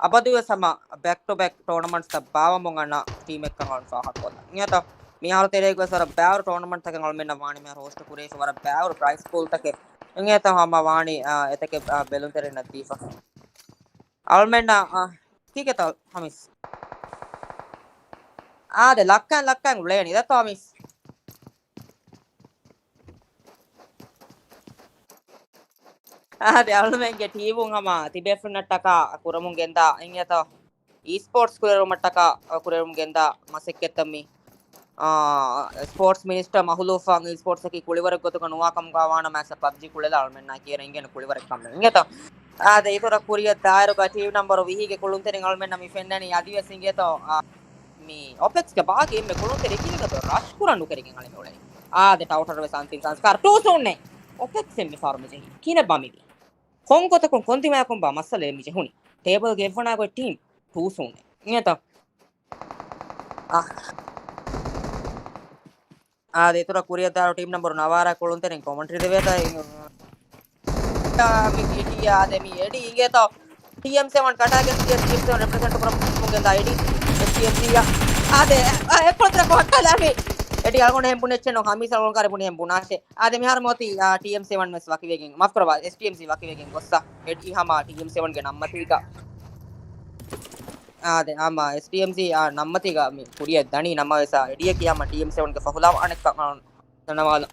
S2: abadu sama back to back tournaments ta bawa mon anna team ekkan al sahat kolla ngeta mi har tere ek sara baur tournament ta almen waani me host kure so wara baur prize pool ta ke ngeta hama waani etake belun terina difa almen ठीक है तो हमिस ade lakkan leni da to hamis ade almenge team hama tibefnataka kuramun genda ingeto esports kurerumataka kurerum genda masekketammi sports minister mahulufang esports ki kuliwarak gotuka nuwakam gawana masa PUBG kulela almenna kiyena ingena kuliwarak kamne ingeto ade itora kuriya dairuga team number vihige kulunterin almenna mi fennani adiwes ingeto mi opex ke baage me kulunterin kinega rush kuranu kerigen alme oleni ade tawtar we something sanskar too soon ne opex me farme jehi kine bamidi kongoto kon kontima kon ba masale mi jehuni table ge fona go team too soon ingeta ade itora kuriya daru team number navara kulunterin commentary deveta mi edi ade mi edi ingeto TM7 katagen TM7 represent kora mugenda edi TM3 ya ade ekkotra ko hakkala mi edi algone hempune chenno hamis algon kare pune hempunase ade mi har moti TM7 mes wakivegen maaf karwa STMC wakivegen gossa edi hama TM7 ge nammatiga ade ama STMC nammatiga mi kuriya dani namma esa edi kiyama TM7 ge fahulaw anek nanawala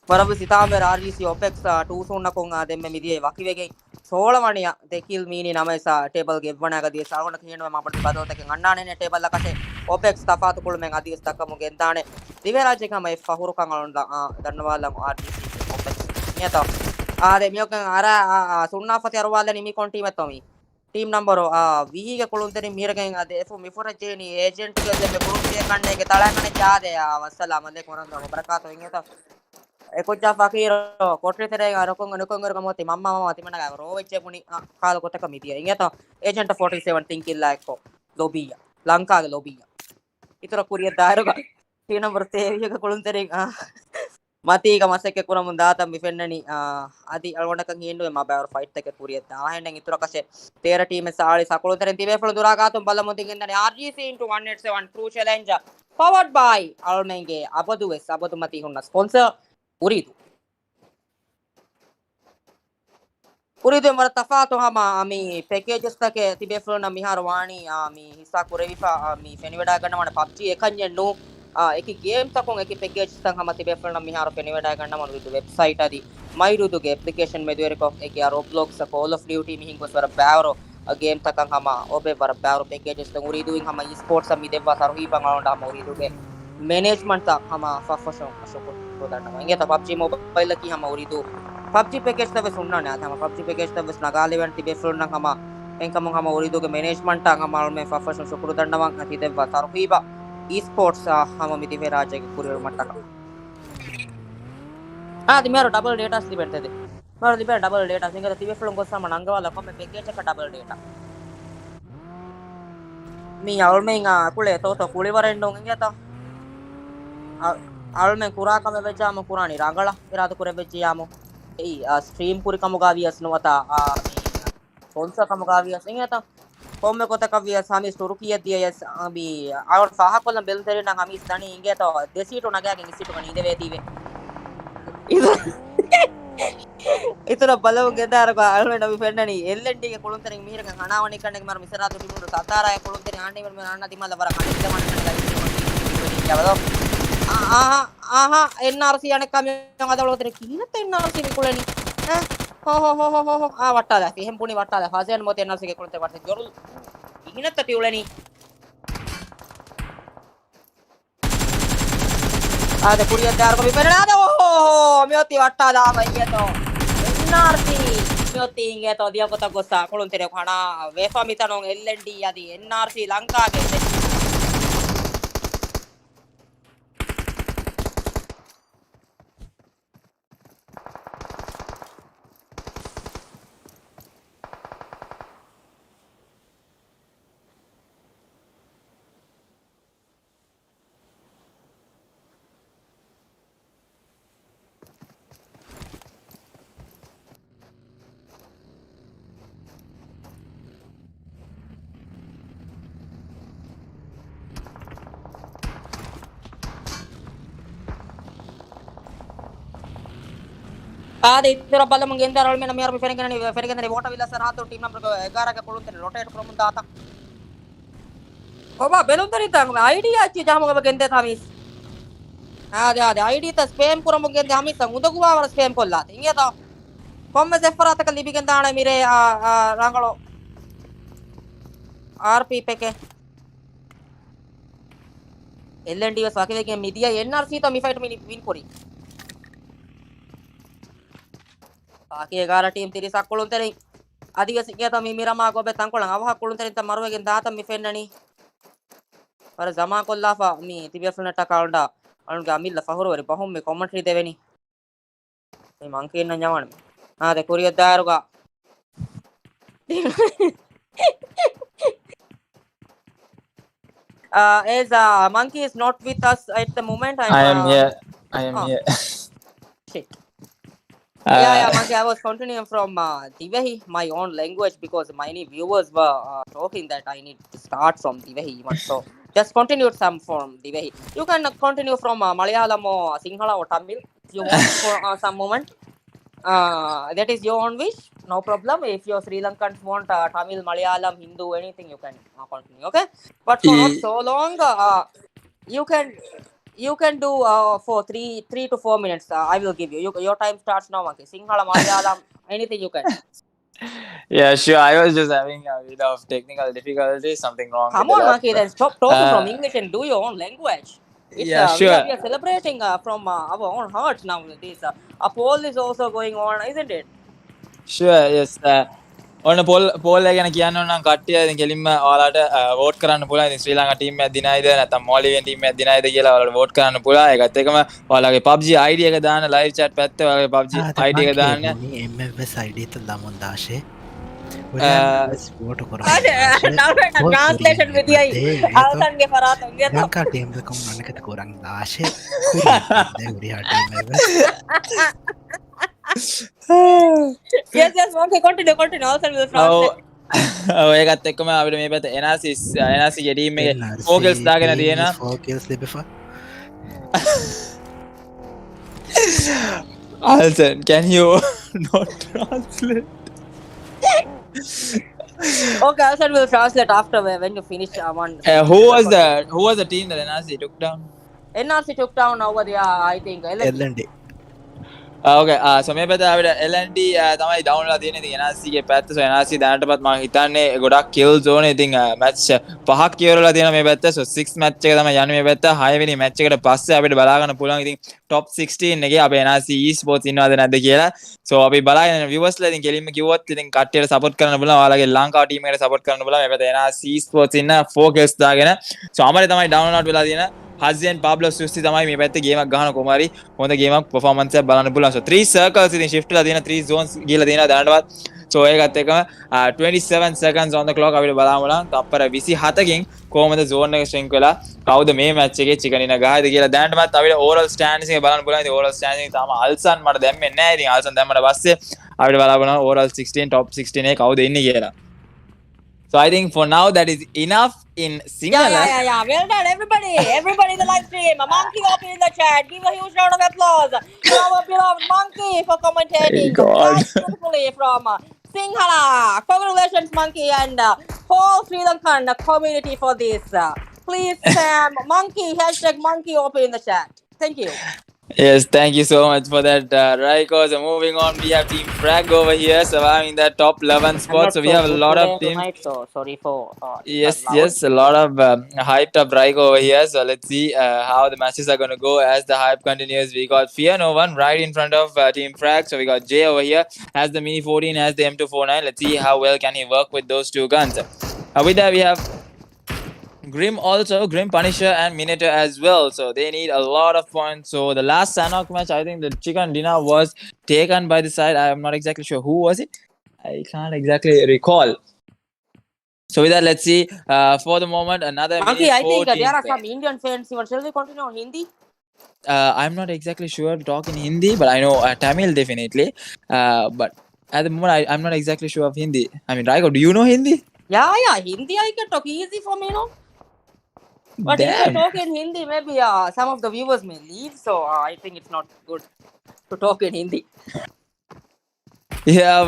S2: Warabu sitamer Rgc Opec 2 sonna kon demme midiye wakivegen 16 waniya dekil mini namesa table ge evvanaga diye salgona kiyenwa ma apati badota ken annane ne table la kase Opec tafatu kul men adiyes takkamu gendane diveraje kama f fahuru kan alonda dannawala Rgc Opec neta ade miyokan ara sunna fati arwala nimi kon team etomi team number vihiga kulunterin mirgen ade efu mifura jeni agent ge me kuluntiye kannege talangane jaade wassalamu alaikum warahmatullahi wabarakatuh ingeta ekojja fakiro kotre tere arokon anukon gamoti mamma mama timana ro veche puni kala kotaka midiya ingeta agent 47 thinkilla ekko lobiya lanka ge lobiya itura kuriya daruga team number 3 kulunterin matiga maseke kuramun datam mifennani adi alwanakan hindu ma bawer fight එක kuriyetta ahenden itura kase tera team saali sakuluteren tibe fulu duragatum balamudin indani RGC into 187 true challenge powered by almenge abadu mati hunna sponsor uridu mara tafatu hama mi packages take tibe fulu na mihar wani mi hisa kurevifa mi feniveda ganna mana PUBG ekanye nu eki game takon eki package tan hama tibe fulu na mihar feniveda ganna mana uridu website adi mairudu ge application meduere ko eki Roblox Call of Duty mihin ko swara bawro game takan hama obe bar bawro packages tan uridu in hama esports mi devwa saruhi bangalonda hama uridu ge management ta hama fafasho asoko kodana ingeta PUBG mobile ki hama uridu PUBG package ta ves unna ne hama PUBG package ta ves nagale ven tibe fulu na hama enkamon hama uridu ge management ta hama me fafasho shukuru dandawan ati devwa saruhi ba esports hama miti ve raja ke kuriru mattaka di mero double data sibentede mero libe double data singata tibe fulu gossama nangawala komme package ka double data mi almen kule toto kuliwarendon ingeta almen kuraka me vejama kurani rangala iradu kure vejiyamo ei stream kuri kamugavias nuwata sponsor kamugavias ingeta komme kota kavias hamis turukiya dias abi awar saha kolla beltere na hamis dani ingeta desito nagage nisitu kani ide vedive itara balaw gedar ba almen abi fennani LND ge kulunterin mihirga hanawani kannege mar misaratu dimuru satara ge kulunterin anni mer anna dimala bara kanidda manna yavado NRC anek kami yang ada lo tere kina te NRC ni kuleni ho wattala ehem puni wattala hasen mot NRC ge kulunte watte jorul kina te tiuleni ade kuriya dar ko bipena ade mioti wattala bayeto NRC mioti ingeto dia kota gosa kulunte re khana wefa mitanon LND adi NRC lanka ge itara bala mangenda rol me na mer ferengani vota villa sar hato team number 11 ke kulunte rotate krumun data oba belundari tang idea achi jamu ga gende thamis ade id ta spam kuramu gende hamis udaguwa war spam kolla ingeta komme sefarata ka libi genda ana mire rangalo RP peke LND was wakeve ke media NRC to mi fight win kori Aki 11 team 30 kulunterin adiga sigeta mi Miramar gobe tankolan awha kulunterin ta maruwegen data mi fennani par jama kollafa mi tibefulna takalda alunge amilla fahurwari bahum me commentary deveni me man kinna nyawan ade kuriya daruga as monkey is not with us at the moment
S5: I am here.
S2: Shit. Yeah, monkey. I was continuing from Divehi, my own language, because many viewers were talking that I need to start from Divehi. So just continue some from Divehi. You can continue from Malayalam or Sinhala or Tamil if you want for some moment. That is your own wish. No problem. If your Sri Lankans want Tamil, Malayalam, Hindu, anything, you can continue. Okay, but for not so long, you can do for 3 to 4 minutes. I will give you. Your time starts now, monkey. Sinhala, Malayalam, anything you can.
S5: Yeah, sure. I was just having a bit of technical difficulties, something wrong
S2: Come
S5: with
S2: on,
S5: the
S2: monkey. Then stop talking from English and do your own language. It's,
S5: Yeah, sure.
S2: We are celebrating from our own hearts now. This a poll is also going on, isn't it?
S5: Sure, yes. ඔන්න Paul එක ගැන කියන්න ඕන නම් කට්ටිය ඉතින් කෙලින්ම ඔයාලට වෝට් කරන්න පුළුවන්. ඉතින් ශ්‍රී ලංකා ටීම් එකක් දිනයිද නැත්නම් මොලිවියන් ටීම් එකක් දිනයිද කියලා ඔයාලට වෝට් කරන්න පුළුවන්. ඒකත් එක්කම ඔයාලගේ PUBG ID එක දාන්න live chat පැත්තේ ඔයාලගේ PUBG ID එක දාන්න.
S4: MFS ID තල්ලාමුන් දාශේ
S2: ಟ್ರಾನ್ಸ್ಲೇಷನ್ ವಿಧಿಯೈ ಅವಸನ್ಗೆ ಫರಾತಂಗೆ
S4: ලංකා ටීම්කම් අනකත කොරන් දාශය
S2: yes okay continue also will translate
S5: ඒකත් එක්කම අපිට මේ පැත්ත එනාසි ගෙඩීම් එක ෆෝකල්ස් දාගෙන තියෙනවා
S4: ෆෝකල්ස් ලිබිෆා
S5: Alton, can you not translate?
S2: okay also will translate after when you finish one
S5: who was the team that NRC took down?
S2: NRC took down over there I think
S4: එල්ලන්ඩ
S5: okay so මේ පැත්ත අපිට LND තමයි down වෙලා තියෙන්නේ. ඉතින් NRC ගේ පැත්ත so NRC දැනටපත් මම හිතන්නේ ගොඩක් kills ඕනේ. ඉතින් match 5ක් ඉවරලා තියෙනවා මේ පැත්ත. so 6 match එක තමයි යන්නේ මේ පැත්ත. 6 වෙනි match එකට පස්සේ අපිට බලා ගන්න පුළුවන් ඉතින් top 16 එකේ අපේ NRC esports ඉන්නවද නැද්ද කියලා. so අපි බලාගෙන viewers ලා ඉතින් කෙලින්ම කිව්වොත් ඉතින් කට්ටියට support කරන්න පුළුවන්. ඔයාලගේ ලංකාව team එකට support කරන්න පුළුවන්. මේ පැත්ත NRC esports ඉන්න focus දාගෙන so අමරේ තමයි download වෙලා තියෙන Hazian Pablo Susi තමයි මේ පැත්තේ ගේමක් ගහන කොමාරි හොඳ ගේමක් performance එකක් බලන්න පුළුවන්. so 3 circles ඉතින් shift වෙලා තියෙන 3 zones ගිහලා තියෙනවා දැනටවත්. so ඒකත් එක්කම 27 seconds on the clock අපිට බලන්න බලන්න තප්පර 27කින් කොහොමද zone එක shrink වෙලා කවුද මේ match එකේ චිකනින ගහයිද කියලා දැනටවත් අපිට overall standings එක බලන්න පුළුවන්. ඉතින් overall standings තාම අල්සන් මට දැම්මේ නැහැ. ඉතින් අල්සන් දැම්මට පස්සේ අපිට බලන්න බලන්න overall 16 top 16 එකේ කවුද ඉන්නේ කියලා. So I think for now that is enough in Sinhala.
S2: Yeah. Well done, everybody in the live stream. Monkey open in the chat. Give a huge round of applause to our beloved Monkey for commentating beautifully from Sinhala. Congratulations, Monkey, and whole Sri Lankan community for this. Please, Monkey #Monkey open in the chat. Thank you.
S5: Yes, thank you so much for that, Raiko. So moving on, we have Team Frag over here surviving that top 11 spot. So we have a lot of teams.
S2: Tonight, so sorry for
S5: Yes, a lot of hyped up Raiko over here. So let's see how the matches are going to go as the hype continues. We got Fear No One right in front of Team Frag. So we got Jay over here, has the Mini 14, has the M249. Let's see how well can he work with those two guns. With that, we have Grim also, Grim Punisher and Minotaur as well. So they need a lot of points. So the last Sanok match, I think the chicken dinner was taken by the side. I am not exactly sure who was it. I can't exactly recall. So with that, let's see. For the moment, another
S2: Monkey, I think there are
S5: fans.
S2: some Indian fans. Shall we continue on Hindi?
S5: I'm not exactly sure to talk in Hindi, but I know Tamil definitely. But at the moment, I'm not exactly sure of Hindi. I mean, Raiko, do you know Hindi?
S2: Yeah. Hindi I can talk easy for me, no? But if I talk in Hindi, maybe some of the viewers may leave. So I think it's not good to talk in Hindi.
S5: Yeah,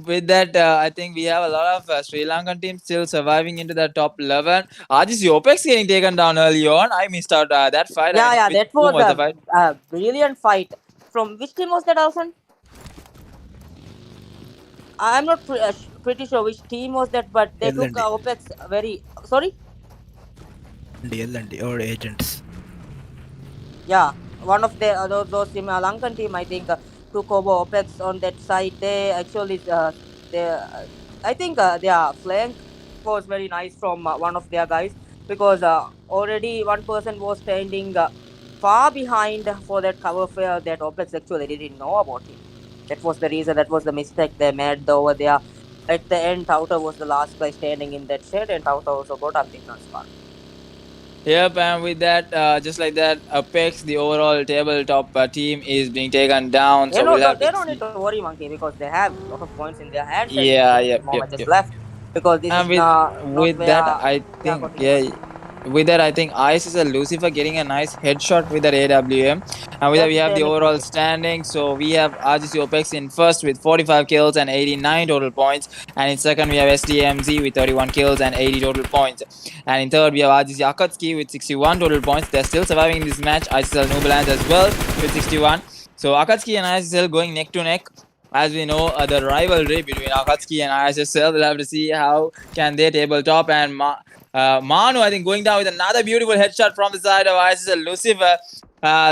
S5: with that, I think we have a lot of Sri Lankan teams still surviving into the top 11. Rgc Opec getting taken down early on. I missed out that fight.
S2: Yeah, that was
S5: the fight?
S2: a brilliant fight. From which team was that, Alson? I'm not pretty sure which team was that, but they took Opec's very... Sorry?
S4: LND or agents.
S2: Yeah, one of those team, Lankan team, I think, took over Opex on that side. They actually, I think their flank was very nice from one of their guys, because already one person was standing far behind for that cover fire that Opex actually didn't know about it. That was the reason, that was the mistake they made over there. At the end, Tauta was the last guy standing in that shade, and Tauta also got up in transfer.
S5: Yep, and with that, just like that, Apex, the overall tabletop team is being taken down.
S2: They don't need to worry, Monkey, because they have a lot of points in their hands.
S5: Yep.
S2: Left, because this
S5: and
S2: is
S5: with that, I think, with that, I think ISSL Lucifer getting a nice headshot with that AWM. And with that, we have the overall standing. So we have Rgc Opec in first with 45 kills and 89 total points. And in second, we have SDMZ with 31 kills and 80 total points. And in third, we have Rgc Akatsuki with 61 total points. They're still surviving in this match. ISSL Nubalans as well with 61. So Akatsuki and ISSL going neck to neck. As we know, the rivalry between Akatsuki and ISSL, we'll have to see how can they tabletop. And Manu, I think, going down with another beautiful headshot from the side of ISSL Lucifer.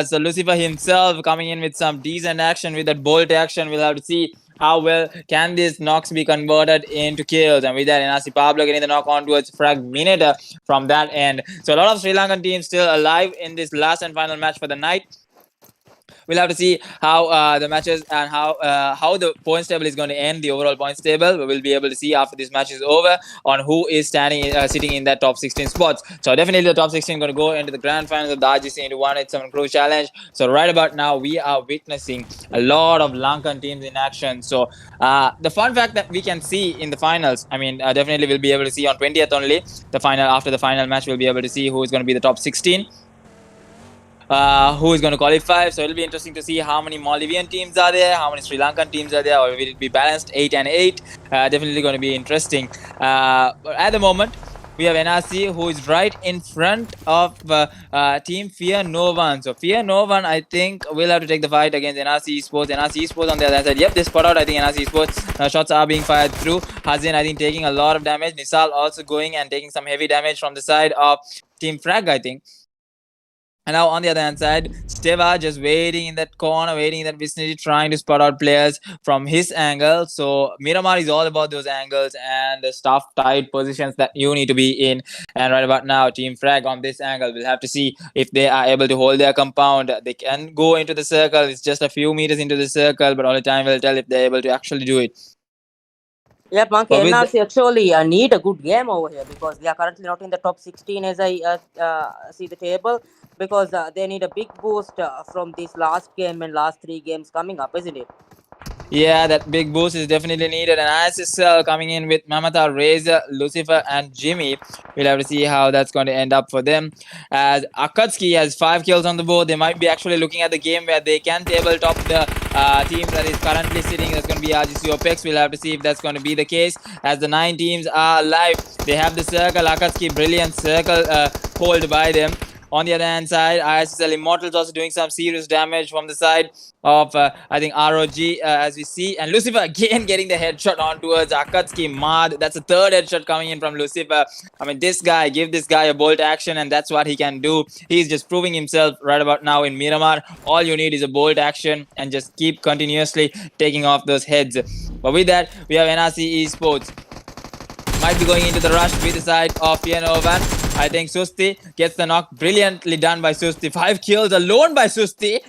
S5: So Lucifer himself coming in with some decent action with that bolt action. We'll have to see how well can these knocks be converted into kills. And with that, NRC Pablo getting the knock on towards Fragminator from that end. So a lot of Sri Lankan teams still alive in this last and final match for the night. We'll have to see how the matches and how the points table is going to end, the overall points table. We will be able to see after this match is over on who is sitting in that top 16 spots. So definitely the top 16 going to go into the grand finals of the Rgc into 187 Crew Challenge. So right about now we are witnessing a lot of Lankan teams in action. So the fun fact that we can see in the finals, I mean, definitely we'll be able to see on 20th only the final. After the final match, we'll be able to see who is going to be the top 16. Who is going to qualify. So it'll be interesting to see how many Maldivian teams are there, how many Sri Lankan teams are there, or will it be balanced 8 and 8? Definitely going to be interesting. But at the moment, we have NRC who is right in front of Team Fear No One. So Fear No One, I think, will have to take the fight against NRC Esports. NRC Esports on the other side. Yep, they spot out, I think, NRC Esports. Shots are being fired through. Hazin, I think, taking a lot of damage. Nisal also going and taking some heavy damage from the side of Team Frag, I think. And now on the other hand side, Steva just waiting in that corner, waiting in that vicinity, trying to spot out players from his angle. So Miramar is all about those angles and the stuff tight positions that you need to be in. And right about now, Team Frag on this angle, we'll have to see if they are able to hold their compound. They can go into the circle. It's just a few meters into the circle, but only time will tell if they're able to actually do it.
S2: Yeah, Monkey,
S5: But with
S2: NRC actually need a good game over here because they are currently not in the top 16 as I see the table, because they need a big boost from this last game and last 3 games coming up, isn't it?
S5: Yeah, that big boost is definitely needed. And ISSL coming in with Mamata, Razor, Lucifer, and Jimmy. We'll have to see how that's going to end up for them. As Akatsuki has 5 kills on the board, they might be actually looking at the game where they can tabletop the team that is currently sitting. That's going to be Rgc Opec. We'll have to see if that's going to be the case. As the 9 teams are alive, they have the circle. Akatsuki, brilliant circle hold by them. On the other hand side, ISSL Immortals also doing some serious damage from the side of, I think, ROG, as we see. And Lucifer again getting the headshot on towards Akatsuki Mad. That's a third headshot coming in from Lucifer. I mean, give this guy a bolt action, and that's what he can do. He's just proving himself right about now in Miramar. All you need is a bolt action and just keep continuously taking off those heads. But with that, we have NRC Esports. Might be going into the rush with the side of Fianovan. I think Susti gets the knock. Brilliantly done by Susti. 5 kills alone by Susti.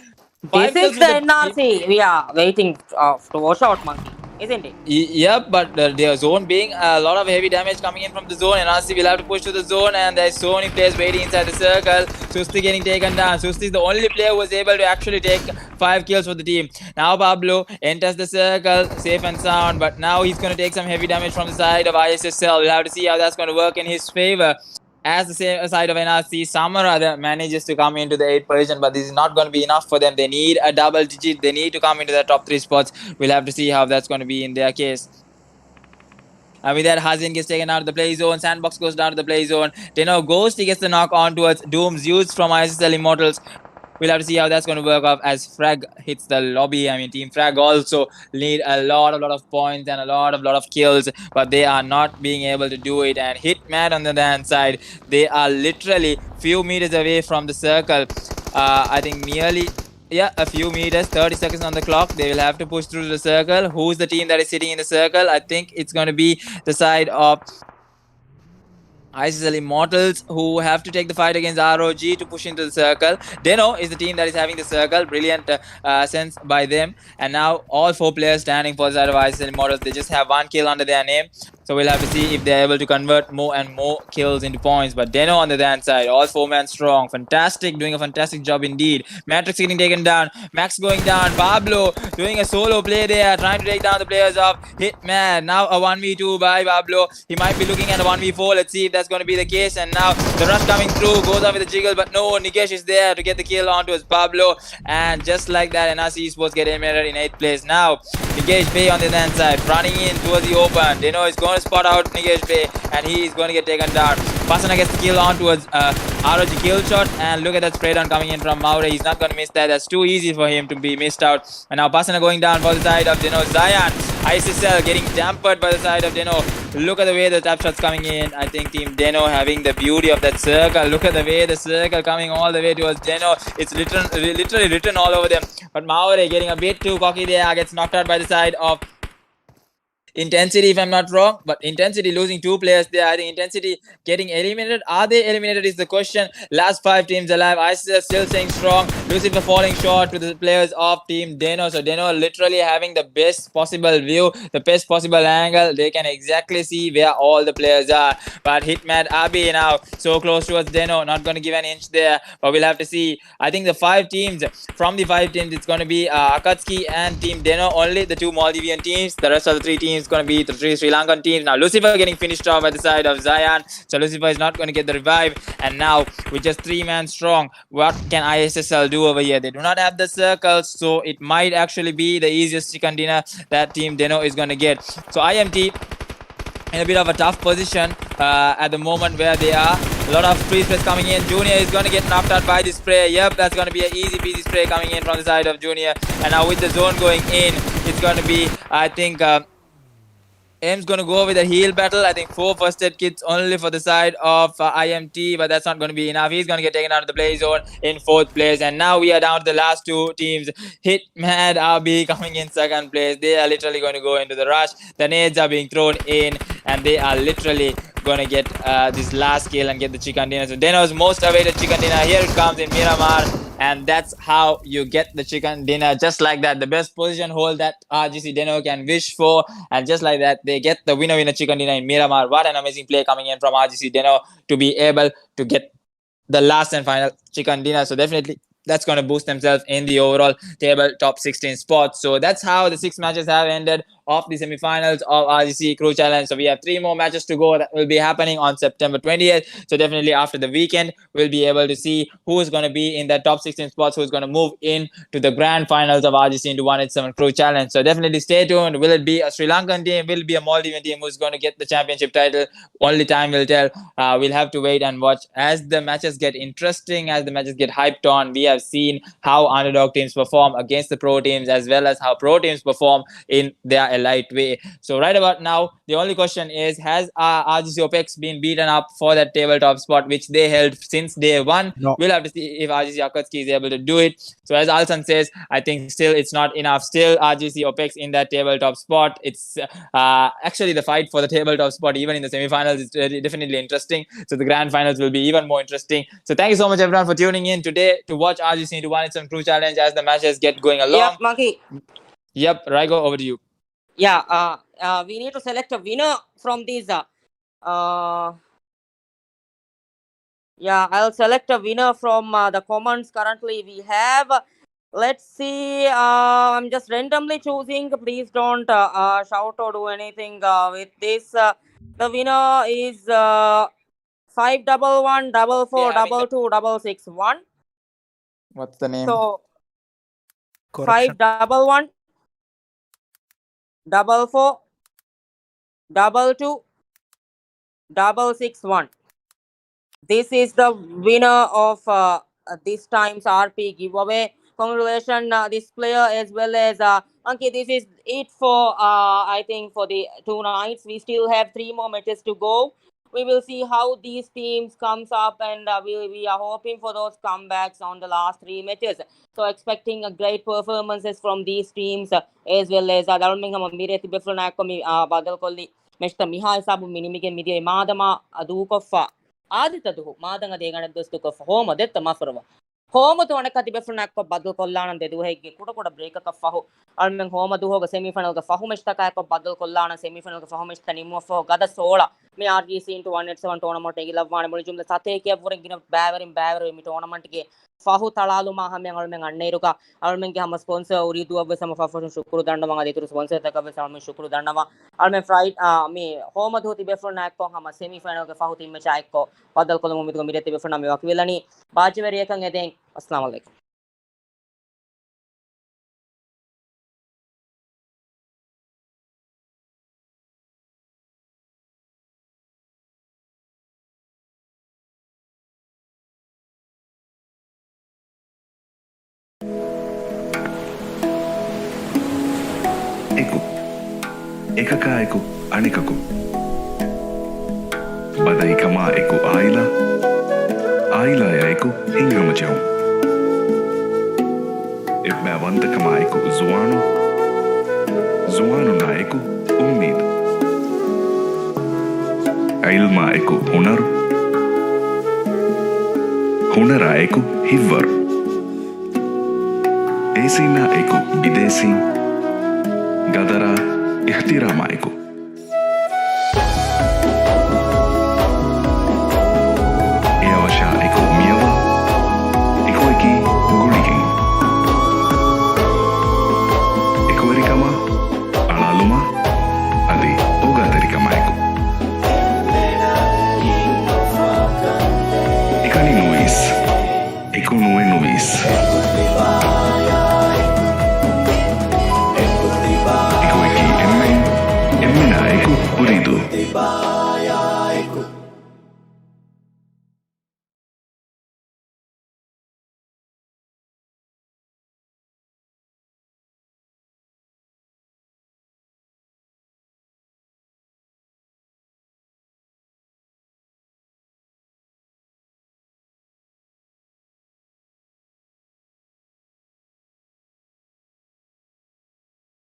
S2: This is the NRC. We are waiting to wash out, Monkey, isn't it?
S5: Yep, but their zone being a lot of heavy damage coming in from the zone. NRC will have to push to the zone, and there's so many players waiting inside the circle. Susti getting taken down. Susti is the only player who was able to actually take 5 kills for the team. Now Pablo enters the circle, safe and sound, but now he's going to take some heavy damage from the side of ISSL. We'll have to see how that's going to work in his favor. As the same side of NRC, Samara manages to come into the 8th position, but this is not going to be enough for them. They need a double digit. They need to come into the top 3 spots. We'll have to see how that's going to be in their case. And with that, Hazin gets taken out of the play zone. Sandbox goes down to the play zone. Deno Ghost, he gets the knock on towards Doom's used from ISSL Immortals. We'll have to see how that's going to work out as Frag hits the lobby. I mean, Team Frag also need a lot of points and a lot of kills, but they are not being able to do it. And Hitman on the other hand side, they are literally few meters away from the circle. I think merely, yeah, a few meters, 30 seconds on the clock. They will have to push through the circle. Who's the team that is sitting in the circle? I think it's going to be the side of ISSL Immortals, who have to take the fight against ROG to push into the circle. Deno is the team that is having the circle. Brilliant sense by them. And now all 4 players standing for the side of ISSL Immortals. They just have 1 kill under their name. So we'll have to see if they're able to convert more and more kills into points. But Deno on the other hand side, all 4-man strong. Fantastic, doing a fantastic job indeed. Matrix getting taken down. Max going down. Pablo doing a solo play there, trying to take down the players of Hitman. Now a 1v2 by Pablo. He might be looking at a 1v4. Let's see if that's going to be the case. And now the rush coming through, goes off with a jiggle, but no, Nikesh is there to get the kill onto his Pablo. And just like that, NRC Esports get eliminated in 8th place. Now Nikesh Bay on the other hand side, running in towards the open. Deno is going to spot out Nikesh Bay, and he is going to get taken down. Pasana gets the kill on towards ROG kill shot, and look at that spray down coming in from Maure. He's not going to miss that. That's too easy for him to be missed out. And now Pasana going down for the side of Deno. Zion, ISSL getting dampered by the side of Deno. Look at the way the tap shots coming in. I think Team Deno having the beauty of that circle. Look at the way the circle coming all the way towards Deno. It's literally written all over them. But Maure getting a bit too cocky there, gets knocked out by the side of Intensity, if I'm not wrong, but Intensity losing two players there. I think Intensity getting eliminated. Are they eliminated is the question. Last 5 teams alive. ISIS are still staying strong. Lucifer falling short to the players of Team Deno. So Deno literally having the best possible view, the best possible angle. They can exactly see where all the players are. But Hitman Abi now so close towards Deno, not going to give an inch there. But we'll have to see. I think the 5 teams, from the 5 teams, it's going to be Akatsuki and Team Deno only, the two Maldivian teams. The rest of the 3 teams going to be the 3 Sri Lankan teams. Now Lucifer getting finished off at the side of Zion. So Lucifer is not going to get the revive. And now with just 3 man strong, what can ISSL do over here? They do not have the circles, so it might actually be the easiest chicken dinner that Team Deno is going to get. So IMT in a bit of a tough position at the moment where they are. A lot of free space coming in. Junior is going to get knocked out by this spray. Yep, that's going to be an easy peasy spray coming in from the side of Junior. And now with the zone going in, it's going to be, I think, M's going to go with a heal battle. I think 4 first aid kits only for the side of IMT, but that's not going to be enough. He's going to get taken out of the play zone in 4th place. And now we are down to the last 2 teams. Hitman RB coming in 2nd place. They are literally going to go into the rush. The nades are being thrown in, and they are literally going to get this last kill and get the chicken dinner. So Deno's most awaited chicken dinner. Here it comes in Miramar. And that's how you get the chicken dinner, just like that. The best position hold that RGC Deno can wish for. And just like that, they get the winner chicken dinner in Miramar. What an amazing play coming in from RGC Deno to be able to get the last and final chicken dinner. So definitely that's going to boost themselves in the overall table top 16 spots. So that's how the 6 matches have ended of the semifinals of RGC Crew Challenge. So we have 3 more matches to go that will be happening on September 20th. So definitely after the weekend, we'll be able to see who is going to be in that top 16 spots, who is going to move in to the grand finals of RGC into 187 Crew Challenge. So definitely stay tuned. Will it be a Sri Lankan team? Will it be a Maldivian team who's going to get the championship title? Only time will tell. We'll have to wait and watch as the matches get interesting, as the matches get hyped on. We have seen how underdog teams perform against the pro teams, as well as how pro teams perform in their elite way. So right about now, the only question is, has Rgc Opec been beaten up for that tabletop spot, which they held since day one?
S4: No.
S5: We'll have to see if Rgc Akatsuki is able to do it. So as Alsan says, I think still it's not enough. Still Rgc Opec in that tabletop spot. It's actually the fight for the tabletop spot, even in the semifinals, is definitely interesting. So the grand finals will be even more interesting. So thank you so much everyone for tuning in today to watch RGC into 187 Crew Challenge as the matches get going along.
S2: Yeah, Monkey.
S5: Yep, Raigo, over to you.
S2: Yeah, we need to select a winner from these. Yeah, I'll select a winner from the comments. Currently, we have. Let's see. I'm just randomly choosing. Please don't shout or do anything with this. The winner is 511442261.
S5: What's the name?
S2: So
S4: Correction.
S2: 511 44 22 661. This is the winner of this time's RP giveaway. Congratulations, this player, as well as Ankit. This is it for I think for the 2 nights. We still have 3 more matches to go. We will see how these teams comes up, and we are hoping for those comebacks on the last 3 matches. So expecting a great performances from these teams, as well as Dalmingham Mireti Beflanakomi Badalkolli Meshta Mihai Sabu Minimige Media Madama Adukofa. ಆದಿತದು ಮಾದಂಗ ದೇಗಣ ದಸ್ತುಕ ಹೋಮ ದೆತ್ತ ಮಫರವ ಹೋಮ ತೋಣ ಕತಿ ಬೆಫ್ರನಾಕ್ ಬದಲ್ ಕೊಲ್ಲಾಣ ದೆದು ಹೇಗೆ ಕುಡ ಕುಡ break ಕ ಫಹು ಅಲ್ಮೆಂ ಹೋಮ ದು ಹೋಗ ಸೆಮಿಫೈನಲ್ ಗ ಫಹು ಮೆಸ್ತ ಕಾಯ ಕ ಬದಲ್ ಕೊಲ್ಲಾಣ ಸೆಮಿಫೈನಲ್ ಗ ಫಹು ಮೆಸ್ತ ನಿಮ್ಮು ಫಹು ಗದ 16 මේ RGC into 187 tournament එක ලබ්වාන මුළු ජුම්ල සතේ වරින් ගින බෑවරින් මේ tournament එකේ ෆහු තලාලු මහමෙන් අල්මෙන් අන්නේරුක අල්මෙන් ගේ හම ස්පොන්සර් උරිදු අබ්බ සම ෆෆෂන් ශුක්‍ර දණ්ඩ මං අදිතුරු ස්පොන්සර් තක අබ්බ සම ශුක්‍ර දණ්ඩවා අල්මෙන් ෆ්‍රයිඩ් මේ හෝම දෝති බෙෆ්‍රන් නැක්කො හම semi-final ගේ ෆහු ටීම් මැච් එකko බදල් කොළම මිදුක මිරෙති බෙෆ්‍රන් නම් වකි වෙලනි බාජිවරි එකන් එදෙන් අස්ලාම අලයිකුම්
S3: එකකායකු අනිකකු බදයිකමා එකු ආයිලායකු හිංගමජවුම් එබ්බෑවන්තකමායකු සුවානු නායකු उम्मीद इल्मा एको हुनर हुनरा एको हिव्वर एसीना एको विदेशी गदरा इख्तिरामा एको एवशा एको मियवा एको एकी गुड़िगिंग एको एरिकमा अलालुमा अदी ओगा तरिकमा एको Ikani Nuis, Eko Nue Nuis. Eko Eki Emmen, Emmena Eko Uridu.